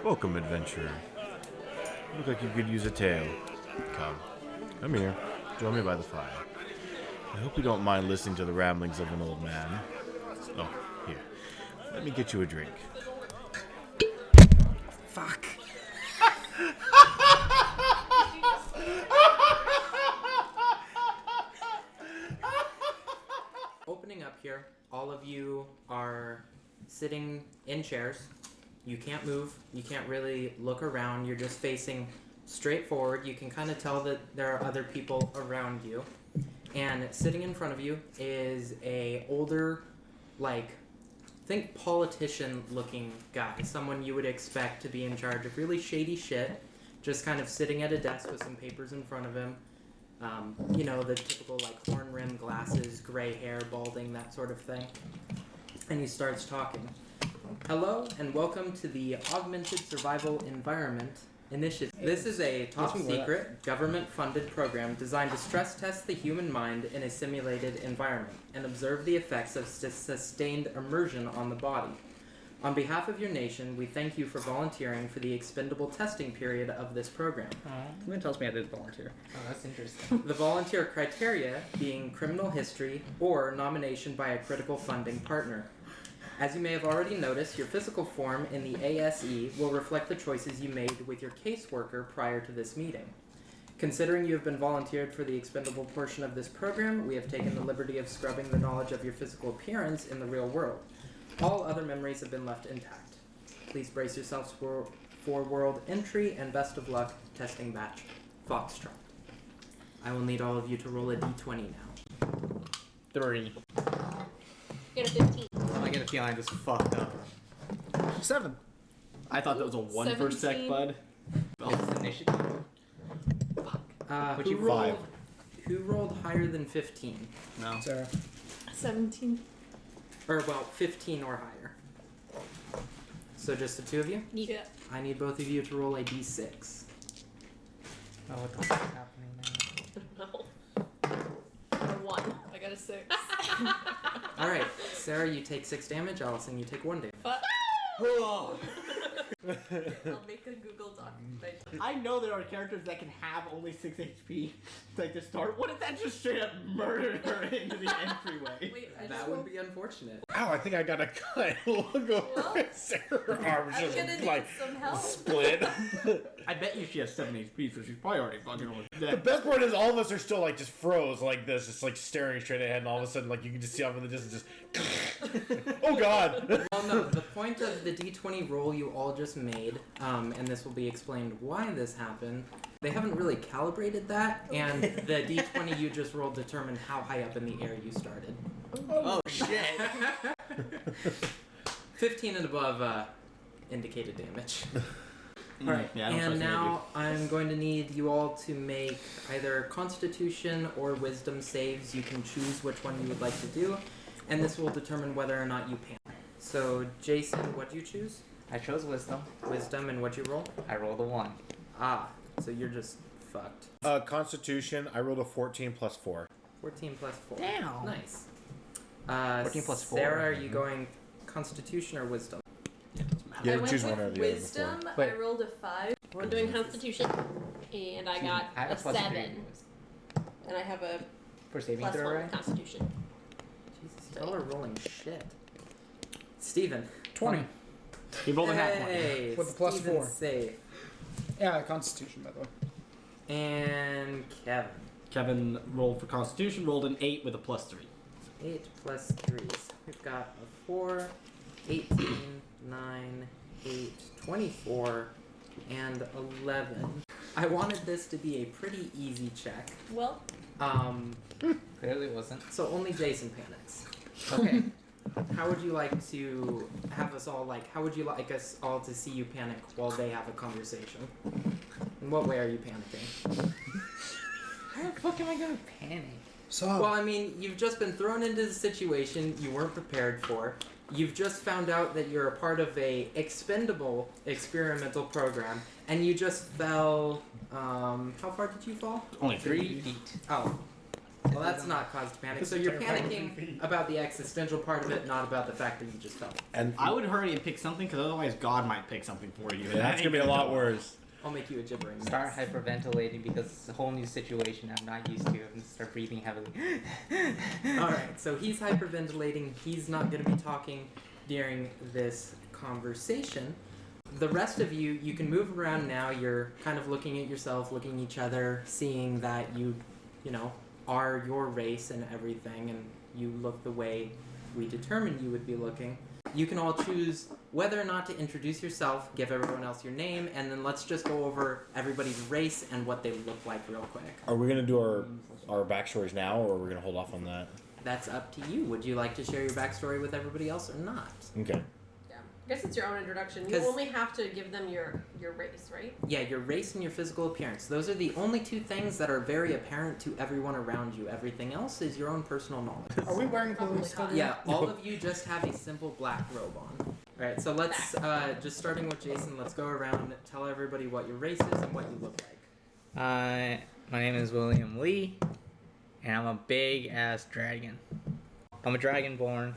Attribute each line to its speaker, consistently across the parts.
Speaker 1: Welcome, adventurer. Look like you could use a tail. Come here. Join me by the fire. I hope you don't mind listening to the ramblings of an old man. Oh, here. Let me get you a drink.
Speaker 2: Fuck. Opening up here, all of you are sitting in chairs. You can't move. You can't really look around. You're just facing straight forward. You can kind of tell that there are other people around you. And sitting in front of you is a older, think politician-looking guy. Someone you would expect to be in charge of really shady shit. Just kind of sitting at a desk with some papers in front of him. The typical horn-rimmed glasses, gray hair, balding, that sort of thing. And he starts talking. Hello, and welcome to the Augmented Survival Environment Initiative. This is a top-secret, government-funded program designed to stress-test the human mind in a simulated environment and observe the effects of sustained immersion on the body. On behalf of your nation, we thank you for volunteering for the expendable testing period of this program.
Speaker 3: Someone tells me I did volunteer.
Speaker 2: Oh, that's interesting. The volunteer criteria being criminal history or nomination by a critical funding partner. As you may have already noticed, your physical form in the ASE will reflect the choices you made with your caseworker prior to this meeting. Considering you have been volunteered for the expendable portion of this program, we have taken the liberty of scrubbing the knowledge of your physical appearance in the real world. All other memories have been left intact. Please brace yourselves for world entry, and best of luck, testing batch Foxtrot. I will need all of you to roll a d20 now.
Speaker 3: 3.
Speaker 4: Get a 15.
Speaker 3: I get a feeling I just fucked up.
Speaker 5: 7.
Speaker 3: I thought that was a 1 per sec,
Speaker 4: 17.
Speaker 3: bud.
Speaker 2: It's initiative. Fuck.
Speaker 3: What'd you
Speaker 2: rolled,
Speaker 1: 5.
Speaker 2: Who rolled higher than 15?
Speaker 3: No.
Speaker 5: Sarah.
Speaker 4: 17.
Speaker 2: Or, 15 or higher. So just the two of you?
Speaker 4: Yeah.
Speaker 2: I need both of you to roll a d6.
Speaker 3: Oh, what the fuck is happening now?
Speaker 4: No. A 1. I got a 6.
Speaker 2: Alright, Sarah, you take 6 damage. Allison, you take 1 damage.
Speaker 4: I'll make a Google Doc.
Speaker 3: I know there are characters that can have only 6 HP to start. What if that just straight up murdered her into the entryway?
Speaker 4: Wait,
Speaker 2: That would be unfortunate.
Speaker 1: Ow, I think I got a cut. Look over Sarah's arm
Speaker 4: I'm
Speaker 1: just
Speaker 4: gonna need some help.
Speaker 1: split.
Speaker 3: I bet you she has 7 HP, so she's probably already fucking almost
Speaker 1: The
Speaker 3: dead.
Speaker 1: best part is all of us are still just froze like this, just staring straight ahead, and all of a sudden you can just see off in the distance oh god.
Speaker 2: Well, no, the point of the d20 roll you all just made, and this will be explained why this happened, they haven't really calibrated that, and the d20 you just rolled determined how high up in the air you started.
Speaker 3: Oh shit.
Speaker 2: 15 and above indicated damage. Alright,
Speaker 3: Yeah, I don't
Speaker 2: and
Speaker 3: trust
Speaker 2: now I'm going to need you all to make either Constitution or Wisdom saves. You can choose which one you would like to do, and this will determine whether or not you panic. So, Jason, what'd you choose?
Speaker 6: I chose wisdom.
Speaker 2: Wisdom, and what'd you roll?
Speaker 6: I rolled a 1.
Speaker 2: Ah, so you're just fucked.
Speaker 1: Constitution, I rolled a 14 plus 4.
Speaker 2: 14 plus 4.
Speaker 6: Damn.
Speaker 2: Nice.
Speaker 6: 14 plus 4.
Speaker 2: Sarah, are you going Constitution or Wisdom?
Speaker 1: You
Speaker 4: I
Speaker 1: had to
Speaker 4: went
Speaker 1: choose
Speaker 4: with
Speaker 1: one or the
Speaker 4: wisdom.
Speaker 1: other
Speaker 6: Wait.
Speaker 4: I rolled a 5. I'm doing Constitution, and I got
Speaker 6: I have
Speaker 4: a
Speaker 6: plus
Speaker 4: 7.
Speaker 6: 3
Speaker 4: And I have a
Speaker 6: for saving
Speaker 4: plus
Speaker 6: throw,
Speaker 4: 1
Speaker 6: right?
Speaker 4: Constitution.
Speaker 2: Jesus, y'all are rolling shit. Steven.
Speaker 5: 20.
Speaker 3: He rolled a nat 20.
Speaker 2: Hey,
Speaker 5: With a plus
Speaker 2: Steven's
Speaker 5: 4.
Speaker 2: safe.
Speaker 5: Yeah, Constitution, by the way.
Speaker 2: And Kevin.
Speaker 3: Kevin rolled for Constitution, rolled an 8 with a plus 3.
Speaker 2: 8 plus 3. So we've got a 4, 18, 9, 8, 24, and 11. I wanted this to be a pretty easy check.
Speaker 4: Well,
Speaker 6: Clearly wasn't.
Speaker 2: So only Jason panics.
Speaker 6: Okay.
Speaker 2: How would you like to have us all how would you like us all to see you panic while they have a conversation? In what way are you panicking?
Speaker 6: How the fuck am I gonna panic?
Speaker 5: So,
Speaker 2: Well, I mean, you've just been thrown into the situation you weren't prepared for. You've just found out that you're a part of a expendable experimental program, and you just fell, how far did you fall?
Speaker 3: Only 3
Speaker 6: feet.
Speaker 2: Oh. Well, that's not cause to panic. So you're panicking about the existential part of it, not about the fact that you just fell.
Speaker 1: And
Speaker 3: I would hurry and pick something, because otherwise God might pick something for you.
Speaker 1: that's gonna be a lot worse.
Speaker 2: I'll make you a gibbering mess.
Speaker 6: Start hyperventilating because it's a whole new situation I'm not used to, and start breathing heavily.
Speaker 2: Alright, so he's hyperventilating. He's not going to be talking during this conversation. The rest of you, you can move around now. You're kind of looking at yourself, looking at each other, seeing that you know, are your race and everything, and you look the way we determined you would be looking. You can all choose whether or not to introduce yourself, give everyone else your name, and then let's just go over everybody's race and what they look like real quick.
Speaker 1: Are we gonna do our backstories now, or are we gonna hold off on that?
Speaker 2: That's up to you. Would you like to share your backstory with everybody else or not?
Speaker 1: Okay.
Speaker 4: Yeah. I guess it's your own introduction. You
Speaker 2: 'Cause-
Speaker 4: only have to give them your race, right?
Speaker 2: Yeah, your race and your physical appearance. Those are the only two things that are very apparent to everyone around you. Everything else is your own personal knowledge.
Speaker 5: Are we wearing
Speaker 4: Probably
Speaker 5: clothes?
Speaker 4: not.
Speaker 2: Yeah, all of you just have a simple black robe on. Alright, so let's, just starting with Jason, let's go around, tell everybody what your race is and what you look like.
Speaker 6: My name is William Lee, and I'm a big ass dragon. I'm a dragonborn.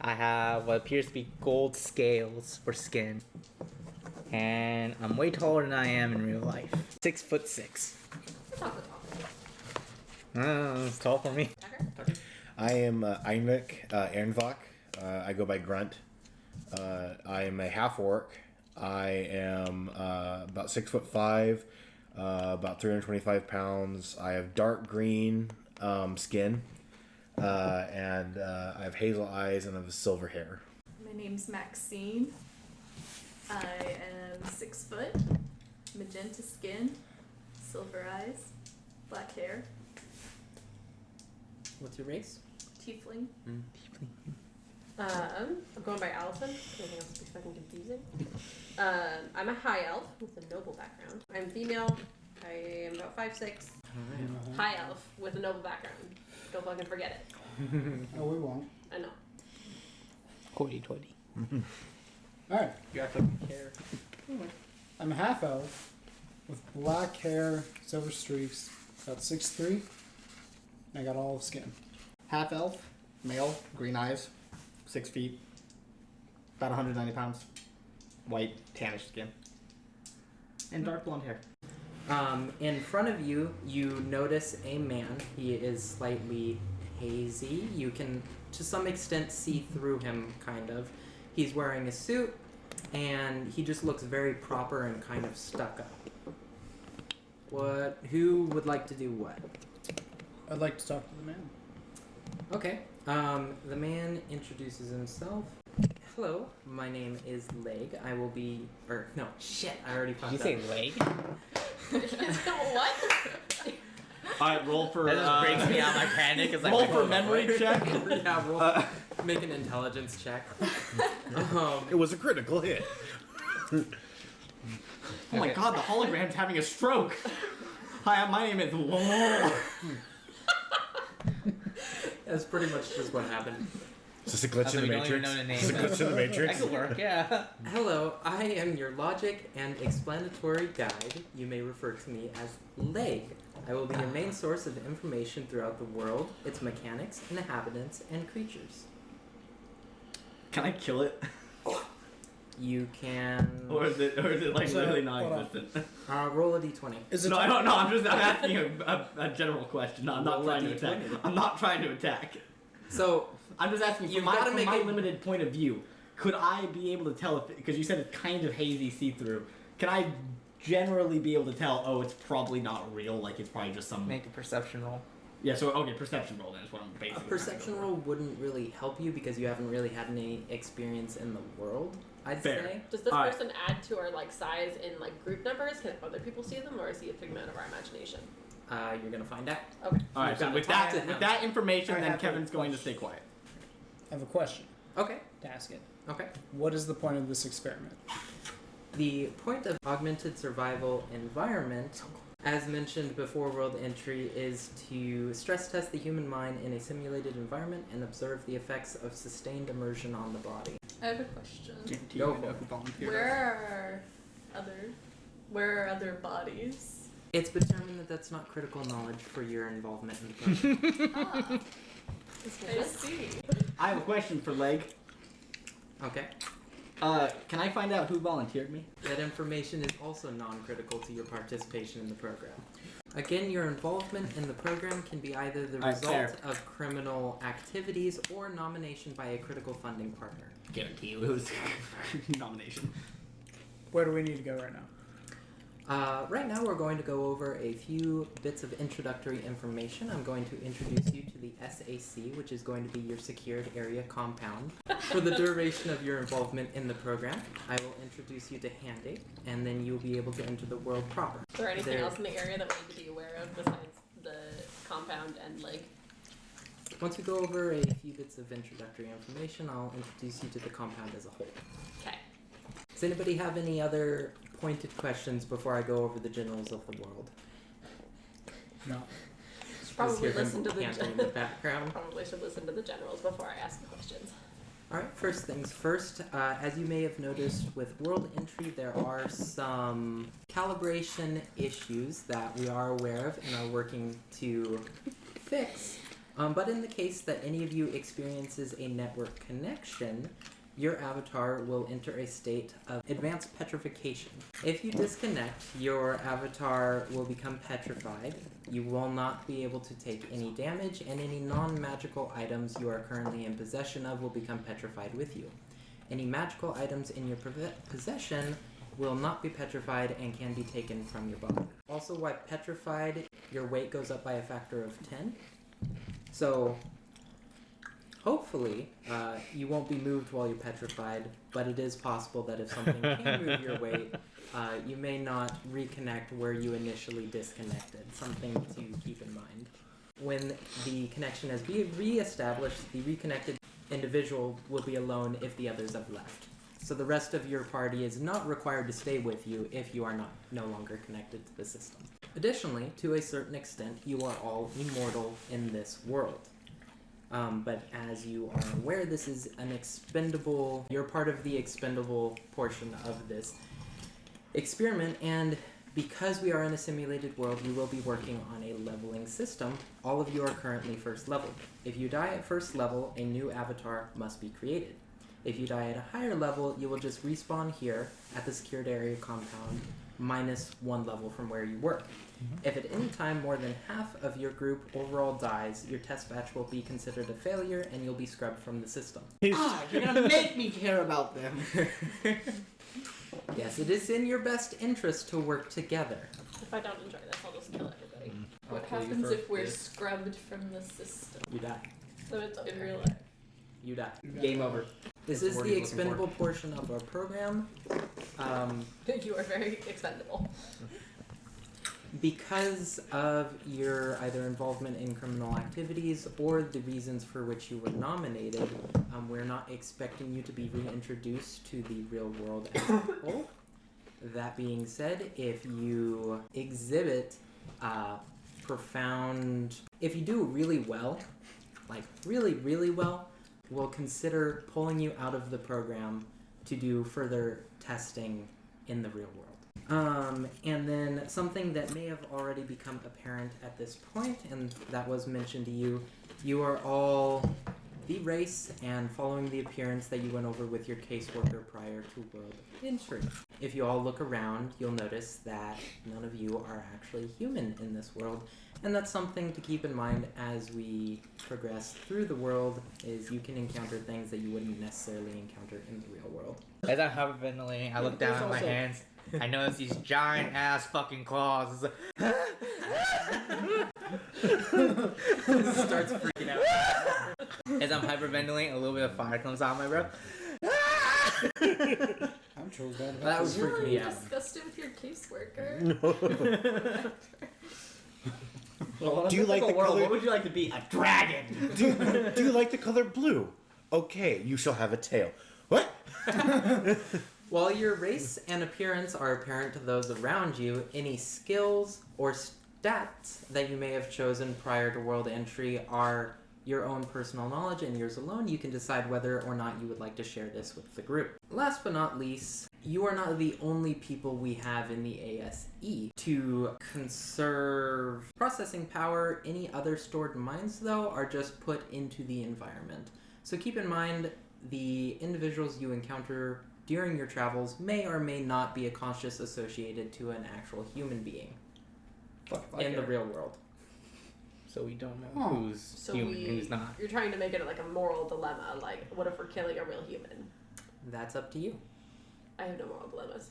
Speaker 6: I have what appears to be gold scales for skin, and I'm way taller than I am in real life. 6'6".
Speaker 4: Let's talk the talk.
Speaker 6: It's tall for me.
Speaker 4: Tucker?
Speaker 1: I am Einrich Ehrenvach. I go by Grunt. I am a half orc. I am about 6'5", about 325 pounds. I have dark green skin, and I have hazel eyes and I have silver hair.
Speaker 7: My name's Maxine. I am 6 foot, magenta skin, silver eyes, black hair,
Speaker 2: What's your race?
Speaker 7: tiefling.
Speaker 4: I'm going by Allison. Anything else would be fucking confusing. I'm a high elf with a noble background. I'm female. I am about 5'6".
Speaker 2: Alright.
Speaker 4: High elf with a noble background. Don't fucking forget it.
Speaker 5: Oh, we won't.
Speaker 4: I know.
Speaker 6: Hoity-toity.
Speaker 5: Alright.
Speaker 6: You actually care.
Speaker 5: I'm a half elf with black hair, silver streaks, about 6'3", and I got olive skin.
Speaker 3: Half elf, male, green eyes, 6 feet, about 190 pounds, white, tannish skin, and dark blonde hair.
Speaker 2: In front of you, you notice a man. He is slightly hazy. You can, to some extent, see through him, kind of. He's wearing a suit, and he just looks very proper and kind of stuck up. Who would like to do what?
Speaker 5: I'd like to talk to the man.
Speaker 2: Okay. The man introduces himself. Hello, my name is Leg. I will be, no, shit, I already fucked
Speaker 6: Did
Speaker 2: up.
Speaker 6: you say leg?
Speaker 4: What?
Speaker 3: Alright, roll for,
Speaker 6: That just brings me out of my panic. It's like,
Speaker 3: roll
Speaker 6: wait,
Speaker 3: for
Speaker 6: hold on,
Speaker 3: memory
Speaker 6: what?
Speaker 3: check.
Speaker 2: Yeah, roll, make an intelligence check.
Speaker 1: It was a critical hit.
Speaker 3: Oh my
Speaker 6: Okay.
Speaker 3: god, the hologram's having a stroke. Hi, my name is Lowell.
Speaker 2: That's pretty much just what happened.
Speaker 1: Is this a glitch
Speaker 6: Also,
Speaker 1: in the
Speaker 6: we don't even
Speaker 1: Matrix?
Speaker 6: know the name.
Speaker 1: Is this a glitch in the
Speaker 6: That
Speaker 1: Matrix?
Speaker 6: could work, yeah.
Speaker 2: Hello, I am your logic and explanatory guide. You may refer to me as Leg. I will be your main source of information throughout the world, its mechanics, inhabitants, and creatures.
Speaker 3: Can I kill it?
Speaker 2: You can
Speaker 3: Or is it like
Speaker 5: So,
Speaker 3: literally
Speaker 5: hold on.
Speaker 3: non-existent?
Speaker 2: roll a d20.
Speaker 5: Is it
Speaker 3: No, I don't know. I'm asking a general question. No, I'm not
Speaker 2: Roll
Speaker 3: trying
Speaker 2: a
Speaker 3: to attack.
Speaker 2: D20.
Speaker 3: I'm not trying to attack.
Speaker 2: So,
Speaker 3: I'm just asking
Speaker 2: You've
Speaker 3: from
Speaker 2: gotta make
Speaker 3: my
Speaker 2: it-
Speaker 3: limited point of view. Could I be able to tell if, because you said it's kind of hazy, see-through. Can I generally be able to tell? Oh, it's probably not real. Like it's probably just some.
Speaker 6: Make a perception roll.
Speaker 3: Yeah. So okay, perception roll. Then is what I'm
Speaker 2: a
Speaker 3: basically.
Speaker 2: perception roll wouldn't really help you because you haven't really had any experience in the world, I'd
Speaker 3: Fair.
Speaker 2: say.
Speaker 4: Does this
Speaker 3: Alright.
Speaker 4: person add to our size in group numbers? Can other people see them, or is he a figment of our imagination?
Speaker 2: You're gonna find out.
Speaker 4: Okay.
Speaker 3: All right.
Speaker 2: You've
Speaker 3: So
Speaker 2: gotta
Speaker 3: with
Speaker 2: talk to
Speaker 3: that,
Speaker 2: him.
Speaker 3: with that information,
Speaker 5: I
Speaker 3: then
Speaker 5: have a
Speaker 3: Kevin's going to
Speaker 5: question.
Speaker 3: stay quiet.
Speaker 5: I have a question
Speaker 2: Okay.
Speaker 5: to ask it.
Speaker 2: Okay.
Speaker 5: What is the point of this experiment?
Speaker 2: The point of Augmented Survival Environment, as mentioned before world entry, is to stress test the human mind in a simulated environment and observe the effects of sustained immersion on the body.
Speaker 7: I have a question.
Speaker 2: Go for it.
Speaker 7: Where are other bodies?
Speaker 2: It's determined that that's not critical knowledge for your involvement in the program.
Speaker 7: I see.
Speaker 3: I have a question for Leg.
Speaker 2: Okay.
Speaker 3: Can I find out who volunteered me?
Speaker 2: That information is also non-critical to your participation in the program. Again, your involvement in the program can be either the
Speaker 3: Alright,
Speaker 2: result
Speaker 3: fair.
Speaker 2: of criminal activities or nomination by a critical funding partner.
Speaker 3: Guarantee you it was nomination.
Speaker 5: Where do we need to go right now?
Speaker 2: Right now we're going to go over a few bits of introductory information. I'm going to introduce you to the SAC, which is going to be your secured area compound. For the duration of your involvement in the program, I will introduce you to Handy, and then you'll be able to enter the world proper.
Speaker 4: Is there anything
Speaker 2: There-
Speaker 4: else in the area that we need to be aware of besides the compound and leg?
Speaker 2: Once we go over a few bits of introductory information, I'll introduce you to the compound as a whole.
Speaker 4: Okay.
Speaker 2: Does anybody have any other pointed questions before I go over the generals of the world?
Speaker 5: No.
Speaker 4: Should
Speaker 2: Just
Speaker 4: probably
Speaker 2: hear him
Speaker 4: listen to the
Speaker 2: panting in the background.
Speaker 4: probably should listen to the generals before I ask the questions.
Speaker 2: Alright, first things first, as you may have noticed with world entry, there are some calibration issues that we are aware of and are working to fix. But in the case that any of you experiences a network connection, your avatar will enter a state of advanced petrification. If you disconnect, your avatar will become petrified. You will not be able to take any damage, and any non-magical items you are currently in possession of will become petrified with you. Any magical items in your possession will not be petrified and can be taken from your body. Also, while petrified, your weight goes up by a factor of 10. So, hopefully, you won't be moved while you're petrified, but it is possible that if something can move your weight, you may not reconnect where you initially disconnected. Something to keep in mind. When the connection has been re-established, the reconnected individual will be alone if the others have left. So the rest of your party is not required to stay with you if you are no longer connected to the system. Additionally, to a certain extent, you are all immortal in this world. But as you are aware, this is an expendable, you're part of the expendable portion of this experiment, and because we are in a simulated world, we will be working on a leveling system. All of you are currently first level. If you die at first level, a new avatar must be created. If you die at a higher level, you will just respawn here at the secured area compound, minus 1 level from where you were. If at any time more than half of your group overall dies, your test batch will be considered a failure and you'll be scrubbed from the system.
Speaker 3: You're gonna make me care about them.
Speaker 2: Yes, it is in your best interest to work together.
Speaker 4: If I don't enjoy this, I'll just kill everybody.
Speaker 7: What happens if we're scrubbed from the system?
Speaker 2: You die.
Speaker 4: So it's
Speaker 7: In
Speaker 4: okay.
Speaker 7: real life.
Speaker 2: You die.
Speaker 3: Game over.
Speaker 2: This
Speaker 3: That's
Speaker 2: is
Speaker 3: what
Speaker 2: the
Speaker 3: he's looking
Speaker 2: expendable portion of our program.
Speaker 4: You are very expendable.
Speaker 2: Because of your either involvement in criminal activities or the reasons for which you were nominated, we're not expecting you to be reintroduced to the real world as a whole. That being said, if you exhibit profound... If you do really well, like really, really well, we'll consider pulling you out of the program to do further testing in the real world. And then something that may have already become apparent at this point, and that was mentioned to you, you are all the race and following the appearance that you went over with your caseworker prior to world entry. If you all look around, you'll notice that none of you are actually human in this world, and that's something to keep in mind as we progress through the world, is you can encounter things that you wouldn't necessarily encounter in the real world.
Speaker 6: As I'm hyperventilating, I look down at my
Speaker 3: also-
Speaker 6: hands. I notice these giant ass fucking claws. It's like,
Speaker 2: Starts freaking out.
Speaker 6: as I'm hyperventilating, a little bit of fire comes out of my breath.
Speaker 5: I'm chilled bad.
Speaker 2: That was
Speaker 7: You're
Speaker 2: freaking me out.
Speaker 7: disgusted with your caseworker.
Speaker 3: Well,
Speaker 1: Do you like the
Speaker 3: world,
Speaker 1: color-
Speaker 3: What would you like to be? A dragon.
Speaker 1: Do you like the color blue? Okay, you shall have a tail. What?
Speaker 2: While your race and appearance are apparent to those around you, any skills or stats that you may have chosen prior to world entry are your own personal knowledge and yours alone. You can decide whether or not you would like to share this with the group. Last but not least, you are not the only people we have in the ASE. To conserve processing power, any other stored mines, though, are just put into the environment. So keep in mind, the individuals you encounter during your travels may or may not be a conscious associated to an actual human being in the real world.
Speaker 6: So we don't know
Speaker 5: Huh.
Speaker 6: who's
Speaker 4: So
Speaker 6: human and who's not.
Speaker 4: You're trying to make it like a moral dilemma. Like, what if we're killing a real human?
Speaker 2: That's up to you.
Speaker 4: I have no moral dilemmas.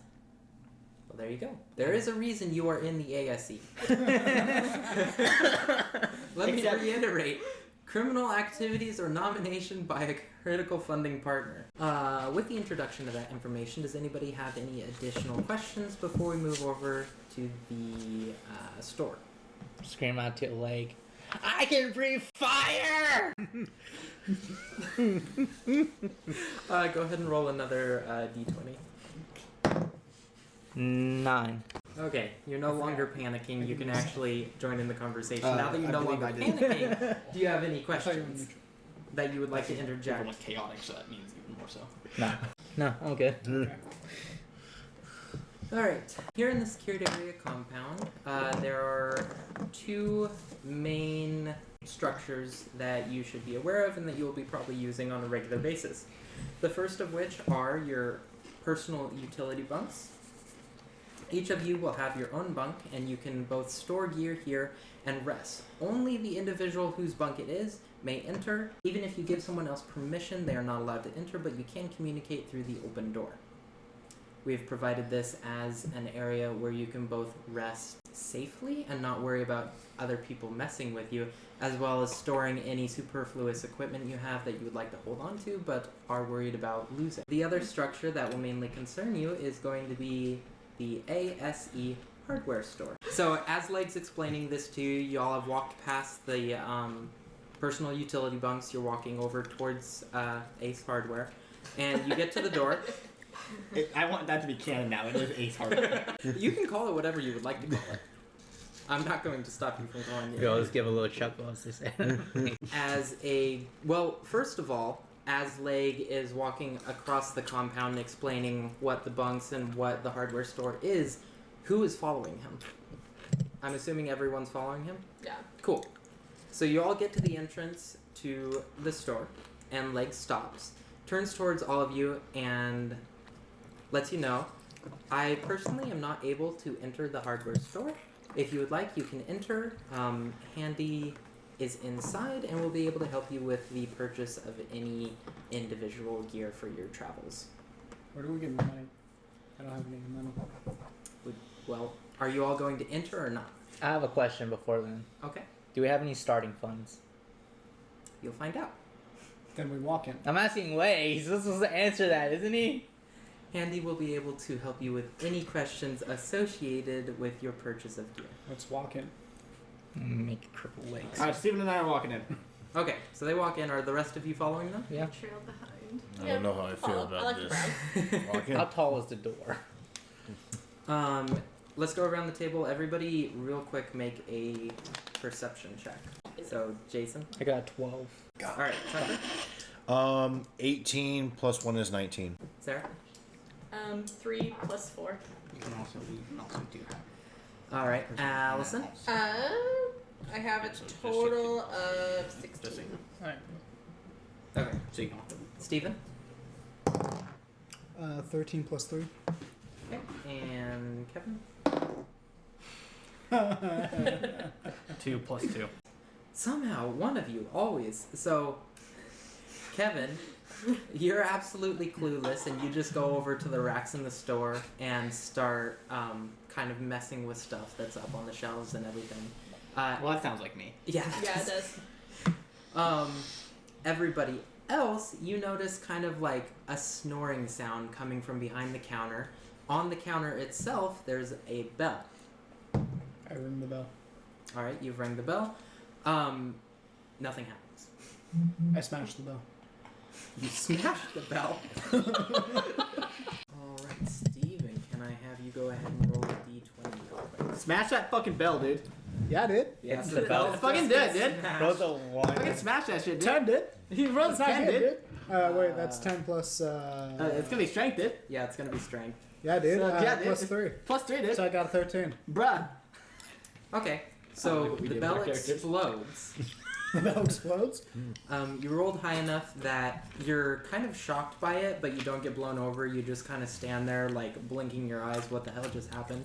Speaker 2: Well, there you go. There is a reason you are in the ASE. Let me reiterate. Criminal activities or nomination by a critical funding partner. With the introduction of that information, does anybody have any additional questions before we move over to the store?
Speaker 6: Scream out to a leg. I can breathe fire!
Speaker 2: Go ahead and roll another d20.
Speaker 6: 9.
Speaker 2: Okay, you're no longer panicking. You can actually join in the conversation. Now that you're
Speaker 3: I
Speaker 2: no
Speaker 3: believe
Speaker 2: longer
Speaker 3: I did.
Speaker 2: panicking, do you have any
Speaker 5: I thought you were
Speaker 2: questions
Speaker 5: neutral.
Speaker 2: that you would like to interject?
Speaker 3: Everyone's chaotic, so that means even more so.
Speaker 6: No, I'm good.
Speaker 2: Alright, here in the secured area compound, there are two main structures that you should be aware of and that you will be probably using on a regular basis. The first of which are your personal utility bunks. Each of you will have your own bunk, and you can both store gear here and rest. Only the individual whose bunk it is may enter. Even if you give someone else permission, they are not allowed to enter, but you can communicate through the open door. We have provided this as an area where you can both rest safely and not worry about other people messing with you, as well as storing any superfluous equipment you have that you would like to hold on to but are worried about losing. The other structure that will mainly concern you is going to be the ASE hardware store. So as Leg's explaining this to you, y'all have walked past the personal utility bunks. You're walking over towards ACE hardware, and you get to the door.
Speaker 3: I want that to be canon now. It is Ace Hardware.
Speaker 2: You can call it whatever you would like to call it. I'm not going to stop you from calling
Speaker 6: We always
Speaker 2: it.
Speaker 6: give a little chuckle as they say.
Speaker 2: First of all, as Leg is walking across the compound explaining what the bunks and what the hardware store is, who is following him? I'm assuming everyone's following him?
Speaker 4: Yeah.
Speaker 2: Cool. So you all get to the entrance to the store, and Leg stops, turns towards all of you, and lets you know, I personally am not able to enter the hardware store. If you would like, you can enter. Handy is inside and will be able to help you with the purchase of any individual gear for your travels.
Speaker 5: Where do we get the money? I don't have any money.
Speaker 2: Well, are you all going to enter or not?
Speaker 6: I have a question before then.
Speaker 2: Okay,
Speaker 6: Do we have any starting funds?
Speaker 2: you'll find out.
Speaker 5: Then we walk in.
Speaker 6: I'm asking Lay. He's supposed to answer that, isn't he?
Speaker 2: Handy will be able to help you with any questions associated with your purchase of gear.
Speaker 5: Let's walk in.
Speaker 6: Make cripple legs.
Speaker 3: Alright, Steven and I are walking in.
Speaker 2: Okay, so they walk in. Are the rest of you following them?
Speaker 6: Yeah.
Speaker 7: Trail behind.
Speaker 1: I don't know how I feel
Speaker 4: I
Speaker 1: about
Speaker 4: like the
Speaker 1: this.
Speaker 4: brown.
Speaker 1: Walk in.
Speaker 6: How tall is the door?
Speaker 2: Let's go around the table. Everybody, real quick, make a perception check. So, Jason.
Speaker 6: I got 12.
Speaker 2: All right, Tucker.
Speaker 1: 18 plus 1 is 19.
Speaker 2: Sarah.
Speaker 7: 3 plus 4.
Speaker 3: We can also do have.
Speaker 2: All right, Allison.
Speaker 4: I have a total of 16.
Speaker 5: Alright.
Speaker 2: Okay,
Speaker 3: So you can
Speaker 2: Stephen.
Speaker 5: 13 plus 3.
Speaker 2: Okay, and Kevin.
Speaker 3: 2 plus 2.
Speaker 2: Somehow, one of you always. So, Kevin, you're absolutely clueless, and you just go over to the racks in the store and start kind of messing with stuff that's up on the shelves and everything.
Speaker 3: Well, that sounds like me.
Speaker 2: Yeah.
Speaker 7: Yeah, it does.
Speaker 2: Everybody else, you notice kind of like a snoring sound coming from behind the counter. On the counter itself, there's a bell.
Speaker 5: I ring the bell.
Speaker 2: All right, you've rang the bell. Nothing happens.
Speaker 5: I smash the bell.
Speaker 2: You smash the bell. All right, Steven, can I have you go ahead and roll a d20 real quick?
Speaker 3: Smash that fucking bell, dude.
Speaker 5: Yeah, I did.
Speaker 2: Yes,
Speaker 6: the bell
Speaker 3: It's fucking dead, dude.
Speaker 6: Roll the 1.
Speaker 3: Fucking smash that shit, dude.
Speaker 5: 10 did.
Speaker 3: You rolled
Speaker 5: It's not
Speaker 3: 10,
Speaker 5: good,
Speaker 3: dude.
Speaker 5: dude. Wait, that's 10 plus.
Speaker 3: It's gonna be strength, dude.
Speaker 2: Yeah, it's gonna be strength.
Speaker 5: Yeah, dude.
Speaker 3: So, yeah, dude.
Speaker 5: Plus 3.
Speaker 3: Plus 3, dude.
Speaker 5: So I got a 13.
Speaker 3: Bruh.
Speaker 2: Okay,
Speaker 3: Oh,
Speaker 2: so
Speaker 3: look what we
Speaker 2: the
Speaker 3: did
Speaker 2: bell
Speaker 3: with our characters.
Speaker 2: explodes.
Speaker 5: The bell explodes.
Speaker 2: You rolled high enough that you're kind of shocked by it, but you don't get blown over. You just kind of stand there, like, blinking your eyes. What the hell just happened?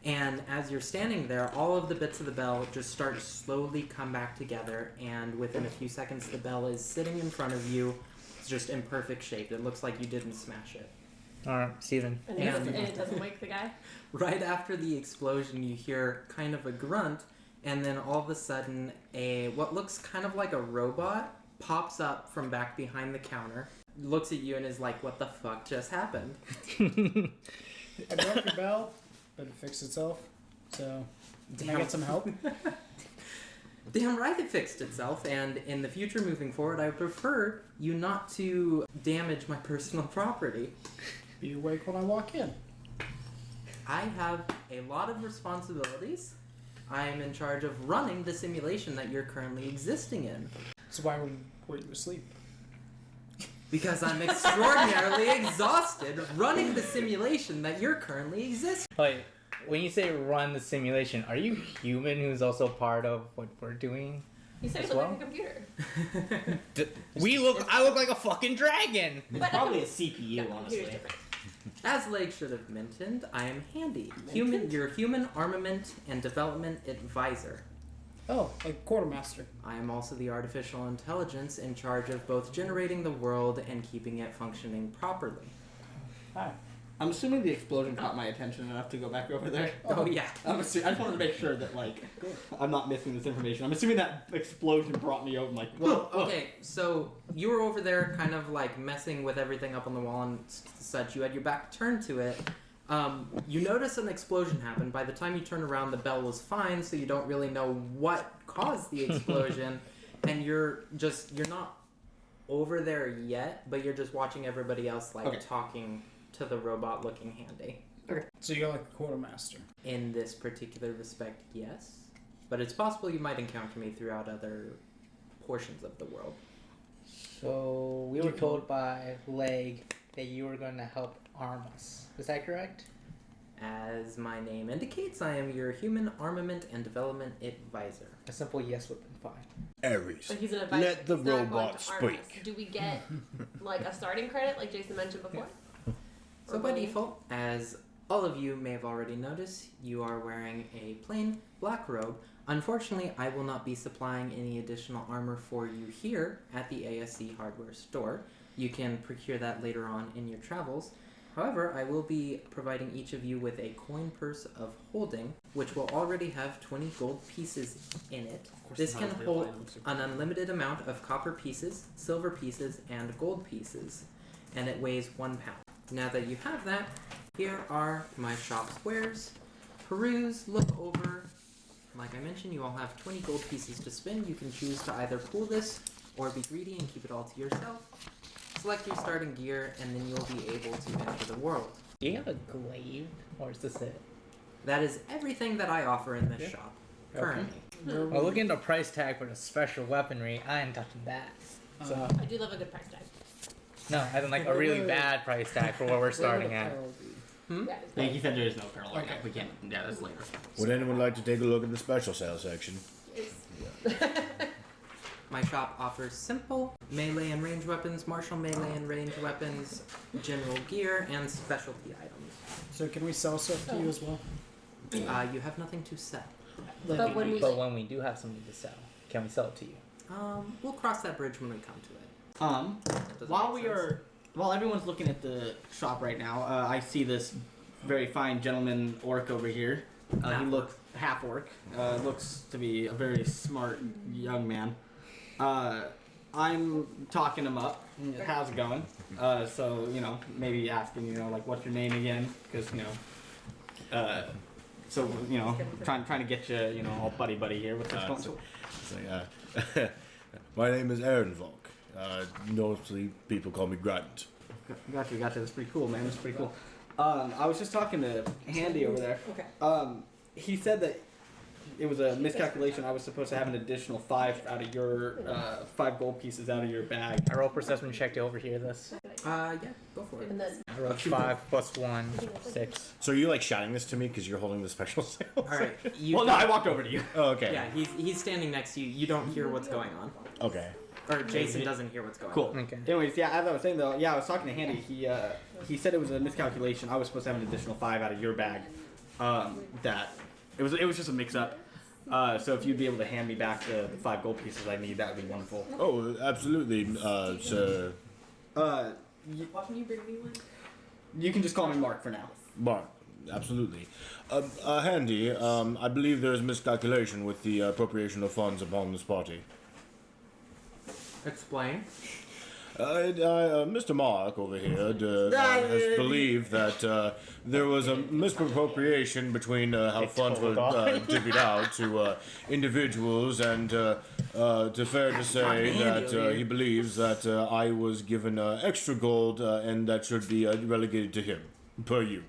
Speaker 2: And as you're standing there, all of the bits of the bell just start to slowly come back together, and within a few seconds, the bell is sitting in front of you. It's just in perfect shape. It looks like you didn't smash it.
Speaker 6: Alright, Steven.
Speaker 4: And,
Speaker 2: Yeah.
Speaker 4: it doesn't wake the guy.
Speaker 2: Right after the explosion, you hear kind of a grunt, and then all of a sudden, what looks kind of like a robot pops up from back behind the counter, looks at you, and is like, "What the fuck just happened?"
Speaker 5: I broke your bell, but it fixed itself. So, can I get some help?
Speaker 2: Damn right it fixed itself, and in the future moving forward, I would prefer you not to damage my personal property.
Speaker 5: Be awake when I walk in.
Speaker 2: I have a lot of responsibilities. I am in charge of running the simulation that you're currently existing in.
Speaker 5: So why were you asleep?
Speaker 2: Because I'm extraordinarily exhausted running the simulation that you're currently existing.
Speaker 6: Wait, when you say run the simulation, are you human who's also part of what we're doing?
Speaker 4: You said
Speaker 6: As
Speaker 4: you look
Speaker 6: well?
Speaker 4: like a computer.
Speaker 6: I look like a fucking dragon!
Speaker 3: It's probably a CPU,
Speaker 4: Yeah, computer's
Speaker 3: honestly.
Speaker 4: different.
Speaker 2: As Lake should have mentioned, I am Handy, your human armament and development advisor.
Speaker 5: Oh, like quartermaster.
Speaker 2: I am also the artificial intelligence in charge of both generating the world and keeping it functioning properly.
Speaker 5: Hi.
Speaker 3: I'm assuming the explosion caught my attention enough to go back over there.
Speaker 2: Oh yeah.
Speaker 3: I just wanted to make sure that, like, I'm not missing this information. I'm assuming that explosion brought me out and, like,
Speaker 2: Well, okay, so you were over there kind of like messing with everything up on the wall and such. You had your back turned to it. You notice an explosion happened. By the time you turn around, the bell was fine, so you don't really know what caused the explosion. And you're not over there yet, but you're just watching everybody else, like,
Speaker 3: Okay.
Speaker 2: talking to the robot looking Handy.
Speaker 5: So you're like a quartermaster.
Speaker 2: In this particular respect, yes. But it's possible you might encounter me throughout other portions of the world.
Speaker 6: So, we were told by Leg that you were going to help arm us. Is that correct?
Speaker 2: As my name indicates, I am your human armament and development advisor.
Speaker 6: A simple yes would have been fine.
Speaker 1: Ares,
Speaker 4: So he's an advisor.
Speaker 1: let the
Speaker 4: He's not going
Speaker 1: robot
Speaker 4: to arm us.
Speaker 1: speak.
Speaker 4: Do we get like a starting credit, like Jason mentioned before?
Speaker 2: So
Speaker 4: Or
Speaker 2: by
Speaker 4: both?
Speaker 2: default, as all of you may have already noticed, you are wearing a plain black robe. Unfortunately, I will not be supplying any additional armor for you here at the ASE hardware store. You can procure that later on in your travels. However, I will be providing each of you with a coin purse of holding, which will already have 20 gold pieces in it. This can hold an unlimited amount of copper pieces, silver pieces, and gold pieces, and it weighs 1 pound. Now that you have that, here are my shop's wares. Peruse, look over. Like I mentioned, you all have 20 gold pieces to spend. You can choose to either pool this or be greedy and keep it all to yourself. Select your starting gear, and then you'll be able to enter the world.
Speaker 6: Do you have a glaive? Or is this it?
Speaker 2: That is everything that I offer in this shop currently.
Speaker 6: Well, looking at the price tag for the special weaponry, I ain't touching that. So,
Speaker 4: I do love a good price tag.
Speaker 6: no, I don't like a really bad price tag for what we're starting at.
Speaker 2: Hmm?
Speaker 4: Yeah, it's
Speaker 3: Thank you said there is no parallel.
Speaker 5: Okay.
Speaker 3: We can't. Yeah, that's later.
Speaker 1: Would anyone like to take a look at the special sale section?
Speaker 2: My shop offers simple melee and range weapons, martial melee and range weapons, general gear, and specialty items.
Speaker 5: So can we sell stuff to you as well?
Speaker 2: You have nothing to sell.
Speaker 4: But when we
Speaker 6: But when we do have something to sell, can we sell it to you?
Speaker 2: We'll cross that bridge when we come to it. Does that
Speaker 3: While
Speaker 2: make
Speaker 3: we
Speaker 2: sense?
Speaker 3: are, while everyone's looking at the shop right now, I see this very fine gentleman orc over here. He
Speaker 2: Half-orc.
Speaker 3: looks half orc. Looks to be a very smart young man. I'm talking him up. How's it going? So you know, maybe asking, you know, like, what's your name again? Because you know, so you know, trying to get you, you know, all buddy here with this going.
Speaker 1: So, my name is Aaron Volk. Mostly people call me Grunt.
Speaker 3: Gotcha. That's pretty cool, man. That's pretty cool. I was just talking to Handy over there.
Speaker 4: Okay.
Speaker 3: He said that it was a miscalculation. I was supposed to have an additional 5 out of your 5 gold pieces out of your bag.
Speaker 6: I roll perception check to overhear this.
Speaker 2: Yeah, go for it.
Speaker 4: Even then,
Speaker 6: I rolled 5 plus 1, 6.
Speaker 1: So are you like shouting this to me because you're holding the special sales?
Speaker 2: All right. You
Speaker 3: Well, no, I walked over to you.
Speaker 1: Oh, okay.
Speaker 2: Yeah, he's standing next to you. You don't hear what's going on,
Speaker 1: Okay.
Speaker 2: or Jason doesn't hear what's going
Speaker 3: Cool.
Speaker 2: on.
Speaker 6: Okay.
Speaker 3: Anyways, yeah, as I was saying though, yeah, I was talking to Handy. He said it was a miscalculation. I was supposed to have an additional 5 out of your bag. That it was just a mix-up. So if you'd be able to hand me back the 5 gold pieces I need, that would be wonderful.
Speaker 1: Oh, absolutely, sir.
Speaker 7: Can you bring me one?
Speaker 3: You can just call me Mark for now.
Speaker 1: Mark, absolutely. Handy, I believe there is miscalculation with the appropriation of funds upon this party.
Speaker 2: Explain.
Speaker 1: Mr. Mark over here has believed that there was a misappropriation between how funds were divvied out to individuals, and to fair to say that he believes that I was given extra gold and that should be relegated to him, per you.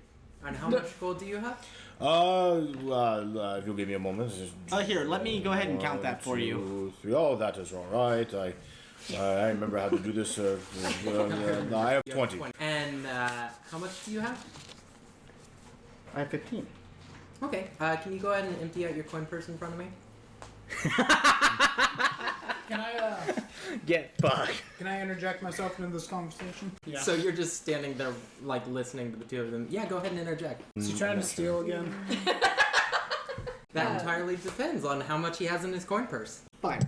Speaker 2: And how much gold do you have?
Speaker 1: If you'll give me a moment.
Speaker 3: Here, let me go ahead and count that for you.
Speaker 1: 2, 3. Oh, that is all right. I remember how to do this. I have 20.
Speaker 2: And how much do you have?
Speaker 3: I have 15.
Speaker 2: Okay. Can you go ahead and empty out your coin purse in front of me?
Speaker 5: Can I
Speaker 6: Get fucked.
Speaker 5: can I interject myself into this conversation? Yeah.
Speaker 2: So you're just standing there, like, listening to the two of them. Yeah, go ahead and interject.
Speaker 5: Is he trying to steal again?
Speaker 2: That entirely depends on how much he has in his coin purse.
Speaker 3: Fine.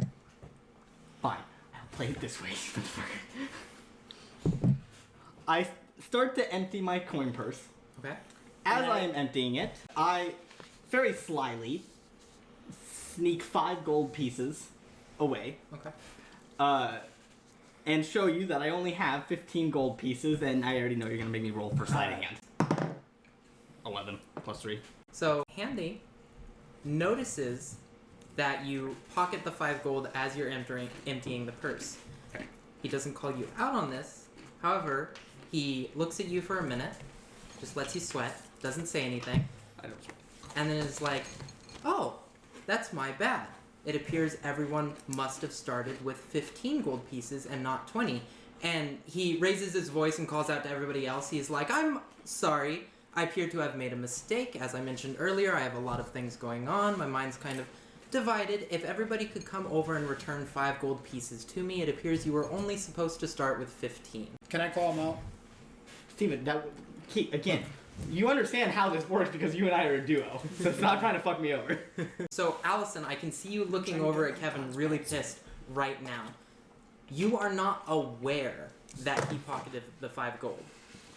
Speaker 3: I'll play it this way. I start to empty my coin purse.
Speaker 2: Okay.
Speaker 3: As I am emptying it, I very slyly sneak 5 gold pieces away.
Speaker 2: Okay.
Speaker 3: And show you that I only have 15 gold pieces, and I already know you're gonna make me roll for sleight of hand. 11 plus 3.
Speaker 2: So Handy notices that you pocket the 5 gold as you're emptying the purse.
Speaker 3: Okay.
Speaker 2: He doesn't call you out on this. However, he looks at you for a minute, just lets you sweat, doesn't say anything,
Speaker 3: I don't.
Speaker 2: and then is like, "Oh, that's my bad. It appears everyone must have started with 15 gold pieces and not 20. And he raises his voice and calls out to everybody else. He's like, "I'm sorry. I appear to have made a mistake. As I mentioned earlier, I have a lot of things going on. My mind's kind of divided. If everybody could come over and return 5 gold pieces to me, it appears you were only supposed to start with 15.
Speaker 5: Can I call him out?
Speaker 3: Steven, again, you understand how this works because you and I are a duo. So stop trying to fuck me over.
Speaker 2: So, Allison, I can see you looking over at Kevin really pissed right now. You are not aware that he pocketed the 5 gold.